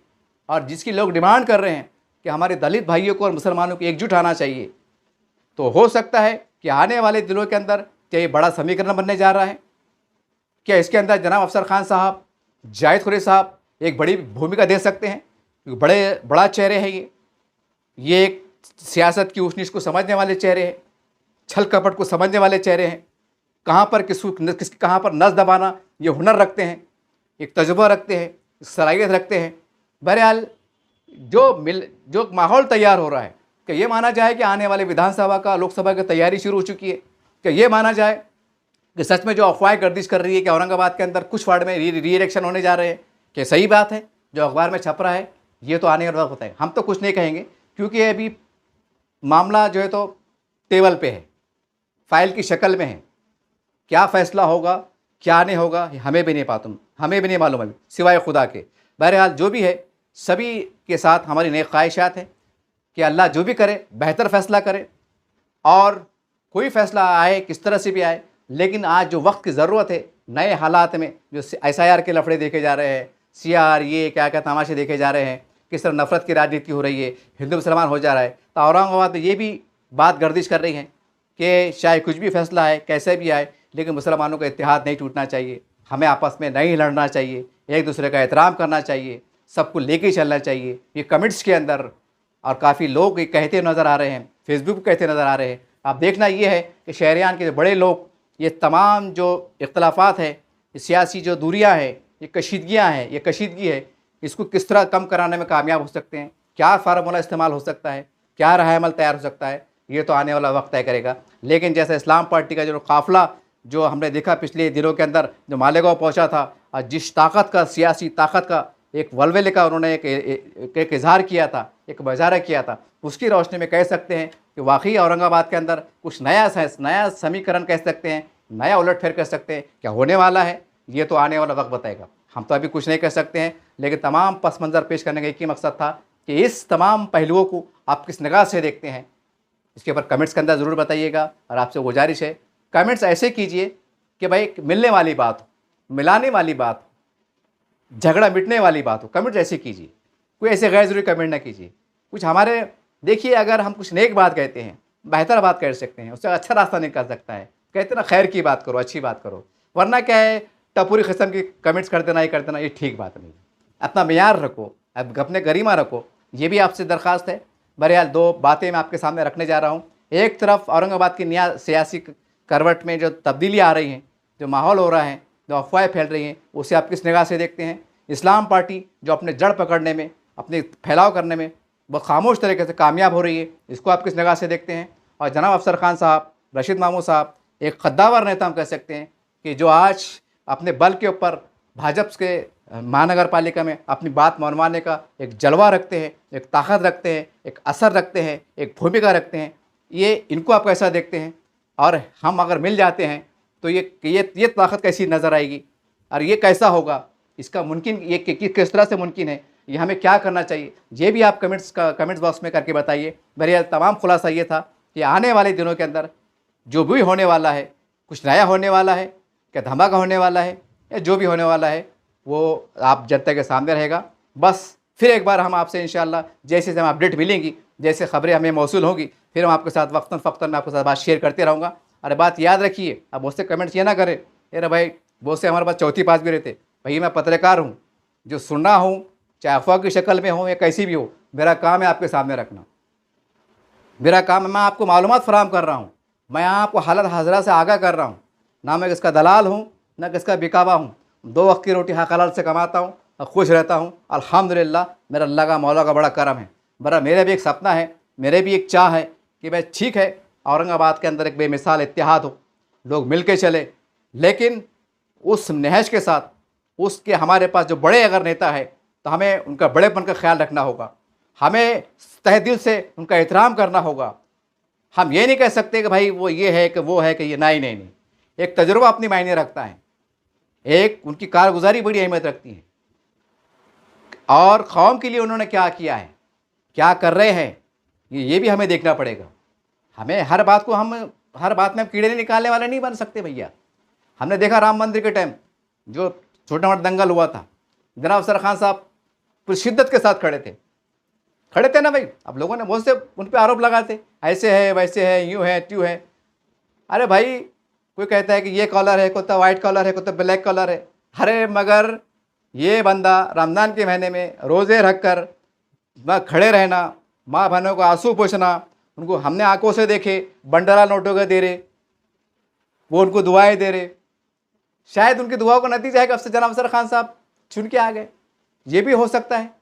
और जिसकी लोग डिमांड कर रहे हैं कि हमारे दलित भाइयों को और मुसलमानों को एकजुट आना चाहिए, तो हो सकता है कि आने वाले दिनों के अंदर क्या ये बड़ा समीकरण बनने जा रहा है, क्या इसके अंदर जनाब अफसर खान साहब, जाहिद खुरेशी साहब एक बड़ी भूमिका दे सकते हैं, क्योंकि बड़ा चेहरे हैं ये एक सियासत की ऊंच नीच को समझने वाले चेहरे हैं, छल कपट को समझने वाले चेहरे हैं, कहाँ पर कहाँ पर नस दबाना ये हुनर रखते हैं, एक तजुर्बा रखते हैं, सलाहियत रखते हैं। बहरहाल जो माहौल तैयार हो रहा है, कि ये माना जाए कि आने वाले विधानसभा का, लोकसभा की तैयारी शुरू हो चुकी है, कि ये माना जाए कि सच में जो अफवाहें गर्दिश कर रही है कि औरंगाबाद के अंदर कुछ वार्ड में री इलेक्शन होने जा रहे हैं, कि सही बात है, जो अखबार में छप रहा है ये तो आने वाला होता है। हम तो कुछ नहीं कहेंगे, क्योंकि अभी मामला जो है तो टेबल पे है, फाइल की शक्ल में है, क्या फ़ैसला होगा क्या नहीं होगा हमें भी नहीं मालूम अभी, सिवाय खुदा के। बहरहाल जो भी है, सभी के साथ हमारी नेक ख्वाहिशात है कि अल्लाह जो भी करे बेहतर फ़ैसला करे, और कोई फ़ैसला आए किस तरह से भी आए, लेकिन आज जो वक्त की ज़रूरत है, नए हालात में जो SIR के लफड़े देखे जा रहे हैं, CR ये क्या तमाशे देखे जा रहे हैं, किस तरह नफ़रत की राजनीति हो रही है, हिंदू मुसलमान हो जा रहा है, तो औरंगाबाद में ये भी बात गर्दिश कर रही है कि चाहे कुछ भी फ़ैसला आए, कैसे भी आए, लेकिन मुसलमानों का इत्तेहाद नहीं टूटना चाहिए, हमें आपस में नहीं लड़ना चाहिए, एक दूसरे का एहतराम करना चाहिए, सबको लेके चलना चाहिए। ये कमेंट्स के अंदर और काफ़ी लोग ये कहते नज़र आ रहे हैं, फेसबुक कहते नज़र आ रहे हैं। अब देखना ये है कि शहरियान के बड़े लोग ये तमाम जो इख्तलाफात है, सियासी जो दूरियाँ हैं, ये कशीदगियाँ हैं, ये कशीदगी है, इसको किस तरह कम कराने में कामयाब हो सकते हैं, क्या फार्मूला इस्तेमाल हो सकता है, क्या राह अमल तैयार हो सकता है, ये तो आने वाला वक्त तय करेगा। लेकिन जैसे इस्लाम पार्टी का जो काफ़िला जो हमने देखा पिछले दिनों के अंदर जो मालेगांव पहुंचा था और जिस ताकत का, सियासी ताकत का, एक वलवले का उन्होंने एक इजहार किया था, एक मुजाहरा किया था, उसकी रोशनी में कह सकते हैं कि वाकई औरंगाबाद के अंदर कुछ नया समीकरण कह सकते हैं, नया उलटफेर कह सकते हैं। क्या होने वाला है ये तो आने वाला वक्त बताएगा, हम तो अभी कुछ नहीं कह सकते हैं। लेकिन तमाम पस मंज़र पेश करने का एक ही मकसद था कि इस तमाम पहलुओं को आप किस निगाह से देखते हैं, इसके ऊपर कमेंट्स के अंदर ज़रूर बताइएगा। और आपसे गुजारिश है, कमेंट्स ऐसे कीजिए कि भाई मिलने वाली बात हो, मिलाने वाली बात हो, झगड़ा मिटने वाली बात हो, कमेंट्स ऐसे कीजिए, कोई ऐसे गैर ज़रूरी कमेंट ना कीजिए। कुछ हमारे देखिए, अगर हम कुछ नेक बात कहते हैं, बेहतर बात कह सकते हैं, उससे अच्छा रास्ता निकल सकता है। कहते ना खैर की बात करो, अच्छी बात करो, वरना क्या है टपूरी किस्म की कमेंट्स कर देना, ये ठीक बात नहीं। अपना मेयार रखो, अब अपने गरिमा रखो, ये भी आपसे दरख्वास्त है। बहरहाल दो बातें मैं आपके सामने रखने जा रहा हूँ। एक तरफ औरंगाबाद की नया सियासी करवट में जो तब्दीली आ रही हैं, जो माहौल हो रहा है, जो अफवाहें फैल रही हैं, उसे आप किस निगाह से देखते हैं। इस्लाम पार्टी जो अपने जड़ पकड़ने में, अपने फैलाव करने में वह खामोश तरीके से कामयाब हो रही है, इसको आप किस निगाह से देखते हैं। और जनाब अफसर खान साहब, रशीद मामू साहब एक कद्दावर नेता हम कह सकते हैं कि जो आज अपने बल के ऊपर भाजपा के महानगर पालिका में अपनी बात मनवाने का एक जलवा रखते हैं, एक ताकत रखते हैं, एक असर रखते हैं, एक भूमिका रखते हैं, ये इनको आप कैसा देखते हैं। और हम अगर मिल जाते हैं तो ये ताकत कैसी नज़र आएगी और ये कैसा होगा, इसका मुमकिन ये किस तरह से मुमकिन है, ये हमें क्या करना चाहिए, ये भी आप कमेंट्स बॉक्स में करके बताइए। बहरहाल तमाम खुलासा ये था कि आने वाले दिनों के अंदर जो भी होने वाला है, कुछ नया होने वाला है, क्या धमाका होने वाला है, या जो भी होने वाला है वो आप जनता के सामने रहेगा। बस फिर एक बार हम आपसे इंशाअल्लाह जैसे हमें अपडेट मिलेंगी, जैसे खबरें हमें मौसूल होंगी, फिर हम आपके साथ वक्तन फ़क्तन मैं आपके साथ बात शेयर करते रहूँगा। अरे बात याद रखिए, अब बहुत से कमेंट्स ये ना करें, अरे भाई बहुत से हमारे पास चौथी पास भी रहते, भाई मैं पत्रकार हूँ, जो सुनना हूँ चाहे अफवाह की शक्ल में हो या कैसी भी हो, मेरा काम है आपके सामने रखना, मेरा काम है, मैं आपको मालूमात फराहम कर रहा हूँ, मैं आपको हालत हाजरा से आगाह कर रहा हूँ। ना मैं किसका दलाल हूँ, ना किसका बिकावा हूँ, 2 वक्त की रोटी हलाल से कमाता हूँ और खुश रहता हूँ अल्हम्दुलिल्लाह। मेरा अल्लाह का मौला का बड़ा करम है। बड़ा मेरा भी एक सपना है, मेरे भी एक चाह है कि भाई ठीक है औरंगाबाद के अंदर एक बेमिसाल इत्तेहाद हो, लोग मिल के चले, लेकिन उस नहज के साथ उसके हमारे पास जो बड़े अगर नेता है तो हमें उनका बड़ेपन का ख्याल रखना होगा, हमें तहे दिल से उनका एहतराम करना होगा। हम ये नहीं कह सकते कि भाई वो ये है कि वो है कि ये, नहीं। एक तजुर्बा अपनी मायने रखता है, एक उनकी कारगुजारी बड़ी अहमियत रखती है, और कौम के लिए उन्होंने क्या किया है, क्या कर रहे हैं, ये भी हमें देखना पड़ेगा। हमें हर बात में हम कीड़े नहीं निकालने वाले नहीं बन सकते भैया। हमने देखा राम मंदिर के टाइम जो छोटा मोटा दंगल हुआ था, जनाब अफसर खान साहब पूरी शिद्दत के साथ खड़े थे ना भाई। अब लोगों ने बहुत से उन पर आरोप लगाते, ऐसे है वैसे है, यूँ है त्यों है। अरे भाई कोई कहता है कि ये कॉलर है, कोई तो वाइट कॉलर है, कोई तो ब्लैक कॉलर है। अरे मगर ये बंदा रमज़ान के महीने में रोज़े रख कर खड़े रहना, माँ बहनों को आंसू पोंछना, उनको हमने आंखों से देखे, बंडला नोटों के दे रहे, वो उनको दुआएं दे रहे। शायद उनकी दुआओं का नतीजा है कि अफसर जनाब अफसर खान साहब चुन के आ गए, ये भी हो सकता है।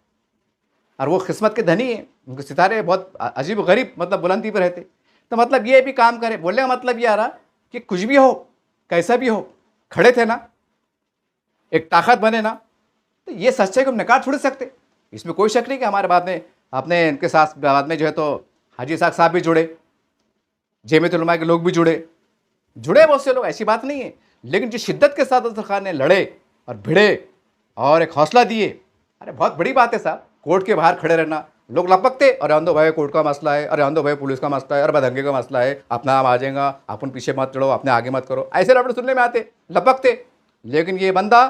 और वो किस्मत के धनी हैं, उनके सितारे बहुत अजीब गरीब मतलब बुलंदी पर रहते। तो मतलब ये भी काम करे, बोलने का मतलब ये आ रहा कि कुछ भी हो, कैसा भी हो, खड़े थे ना, एक ताकत बने ना, तो ये सच्चाई को हम नकार छोड़ सकते। इसमें कोई शक नहीं कि हमारे बाद में अपने इनके साथ बाद में जो है तो हाजी इसाक साहब भी जुड़े, जमीयतुल उलमा के लोग भी जुड़े बहुत से लोग, ऐसी बात नहीं है। लेकिन जिस शिद्दत के साथ अफसर खान ने लड़े और भिड़े और एक हौसला दिए, अरे बहुत बड़ी बात है साहब। कोर्ट के बाहर खड़े रहना, लोग लपकते, अरे आंदो भाई कोर्ट का मसला है, अरे आंदो भाई पुलिस का मसला है, अरे दंगे का मसला है, अपना नाम आ जाएगा, अपन पीछे मत चढ़ो, अपने आगे मत करो, ऐसे लफड़े सुनने में आते, लपकते। लेकिन ये बंदा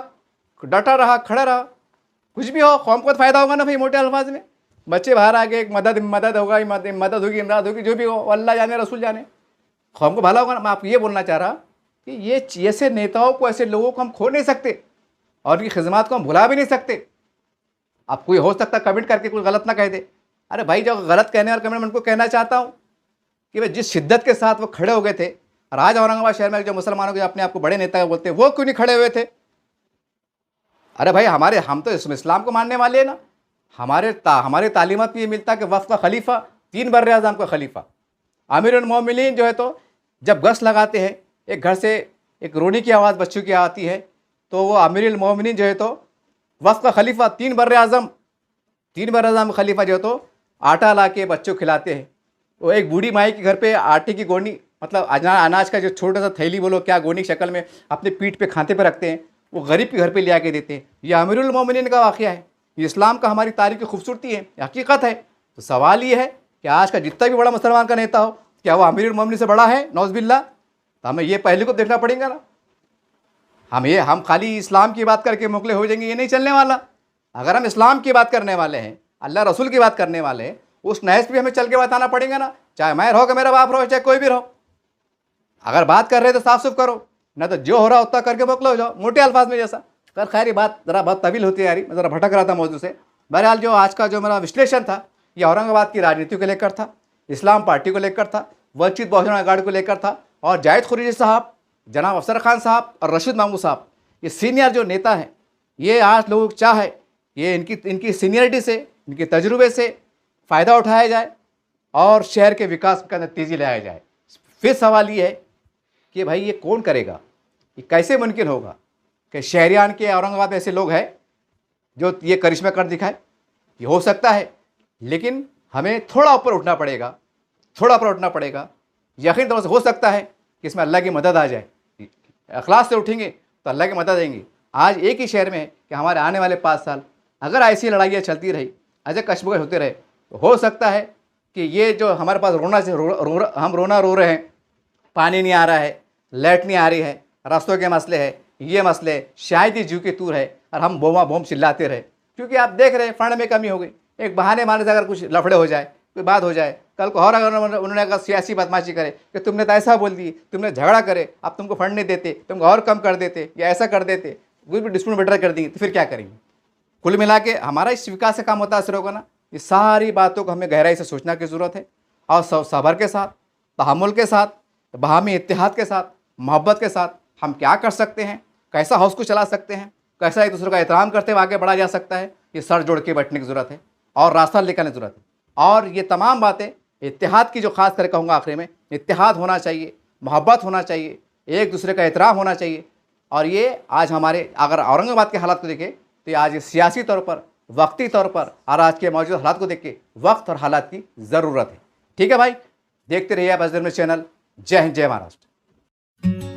डटा रहा, खड़ा रहा, कुछ भी हो कौम को फ़ायदा होगा ना भाई। मोटे अल्फाज में बच्चे बाहर आके एक मदद होगा, मदद होगी, इमदाद होगी, जो भी हो अल्लाह जाने रसूल जाने, कौम को भला होगा ना। मैं आपको ये बोलना चाह रहा कि ये ऐसे नेताओं को, ऐसे लोगों को हम खो नहीं सकते और उनकी खिदमत को हम भुला भी नहीं सकते। अब कोई हो सकता कमेंट करके कोई गलत ना कह दे, अरे भाई जो गलत कहने और कमेंट मैं उनको कहना चाहता हूँ कि भाई जिस शिद्दत के साथ वो खड़े हो गए थे, और आज औरंगाबाद शहर में जो मुसलमानों के अपने आप को बड़े नेता बोलते हैं, वो क्यों नहीं खड़े हुए थे। अरे भाई हम तो इस्लाम को मानने वाले हैं ना। हमारे तालीमत में ये मिलता है कि वफ़ का खलीफा 3 बर्र आज़म का खलीफा अमीरुल मोमिनीन जो है, तो जब गश्त लगाते हैं, एक घर से एक रोने की आवाज़ बच्चों की आती है, तो वो अमीरुल मोमिनीन जो है तो वफ़ का खलीफा 3 बर्र आज़म खलीफा जो है तो आटा ला के बच्चों को खिलाते हैं। वो एक बूढ़ी माई के घर पे आटे की गोनी, मतलब अनाज का जो छोटा सा थैली बोलो क्या, गोनी की शक्ल में अपने पीठ पे खाते पे रखते हैं, वो गरीब के घर पे ले आके देते हैं। ये अमीरुल मोमिनीन का वाक़या है, ये इस्लाम का, हमारी तारीख़ की खूबसूरती है, हकीकत है। तो सवाल ये है कि आज का जितना भी बड़ा मुसलमान का नेता हो, क्या वो अमीरुल मोमिनीन से बड़ा है? नौज़बिल्लाह। तो हमें ये पहले को देखना पड़ेगा ना। हम खाली इस्लाम की बात करके मुकले हो जाएंगे, ये नहीं चलने वाला। अगर हम इस्लाम की बात करने वाले हैं, अल्लाह रसूल की बात करने वाले हैं, उस नहज भी हमें चल के बताना पड़ेगा ना। चाहे मैं रहो, कि मेरा बाप रहो, चाहे कोई भी रहो। अगर बात कर रहे तो साफ सुफ करो, ना तो जो हो रहा उतना करके मोकलो हो जाओ, मोटे अल्फाज में जैसा कर। खैर, ये बात ज़रा बहुत तवील होती है यारी, मैं ज़रा भटक रहा था मौजूद से। बहरहाल जो आज का जो मेरा विश्लेषण था, ये औरंगाबाद की राजनीति को लेकर था, इस्लाम पार्टी को लेकर था, वंचित बहुजन आघाड़ी को लेकर था, और जाहिद खुरेशी साहब, जनाब अफसर खान साहब और रशीद महमूद साहब, ये सीनियर जो नेता हैं, ये आज लोगों को चाह है ये इनकी सीनियरिटी से, इनके तजुर्बे से फ़ायदा उठाया जाए और शहर के विकास का नतीजे लाया जाए। फिर सवाल ये है कि भाई ये कौन करेगा, ये कैसे मुमकिन होगा कि शहरियान के औरंगाबाद में ऐसे लोग हैं जो ये करिश्मा कर दिखाए? ये हो सकता है, लेकिन हमें थोड़ा ऊपर उठना पड़ेगा। यकीन तौर से हो सकता है कि इसमें अल्लाह की मदद आ जाए। अखलास से उठेंगे तो अल्लाह की मदद देंगे। आज एक ही शहर में है कि हमारे आने वाले 5 साल अगर ऐसी लड़ाइयाँ चलती रही, ऐसे कश्मकश होते रहे, तो हो सकता है कि ये जो हमारे पास हम रोना रो रहे हैं, पानी नहीं आ रहा है, लाइट नहीं आ रही है, रास्तों के मसले है, ये मसले शायद ही जू की तूर है, और हम बोम चिल्लाते रहे। क्योंकि आप देख रहे हैं फंड में कमी हो गई। एक बहाने मारने से अगर कुछ लफड़े हो जाए, कोई बात हो जाए, कल को और अगर उन्होंने अगर सियासी बदमाशी करे कि तुमने तो ऐसा बोल दी, तुमने झगड़ा करे, अब तुमको फंड नहीं देते, तुमको और कम कर देते, या ऐसा कर देते, कोई भी डिस्प्यूट बेटर कर देंगे, तो फिर क्या करेंगे? कुल मिला के हमारा इस विकास से काम मुतासर होगा ना। ये सारी बातों को हमें गहराई से सोचना की ज़रूरत है, और सब्र के साथ, तहम्मुल के साथ, बाहमी इत्तेहाद के साथ, मोहब्बत के साथ हम क्या कर सकते हैं, कैसा हाउस को चला सकते हैं, कैसा एक दूसरे का एहतराम करते हुए आगे बढ़ा जा सकता है, ये सर जोड़ के बैठने की ज़रूरत है और रास्ता निकालने की ज़रूरत है। और ये तमाम बातें इत्तेहाद की, जो ख़ास कर कहूँगा आखिरी में, इत्तेहाद होना चाहिए, मोहब्बत होना चाहिए, एक दूसरे का एहतराम होना चाहिए। और ये आज हमारे अगर औरंगाबाद के हालात को देखें, तो आज ये सियासी तौर पर, वक्ती तौर पर, और आज के मौजूद हालात को देख के वक्त और हालात की ज़रूरत है। ठीक है भाई, देखते रहिए आप अज़हर में चैनल। जय हिंद, जय महाराष्ट्र।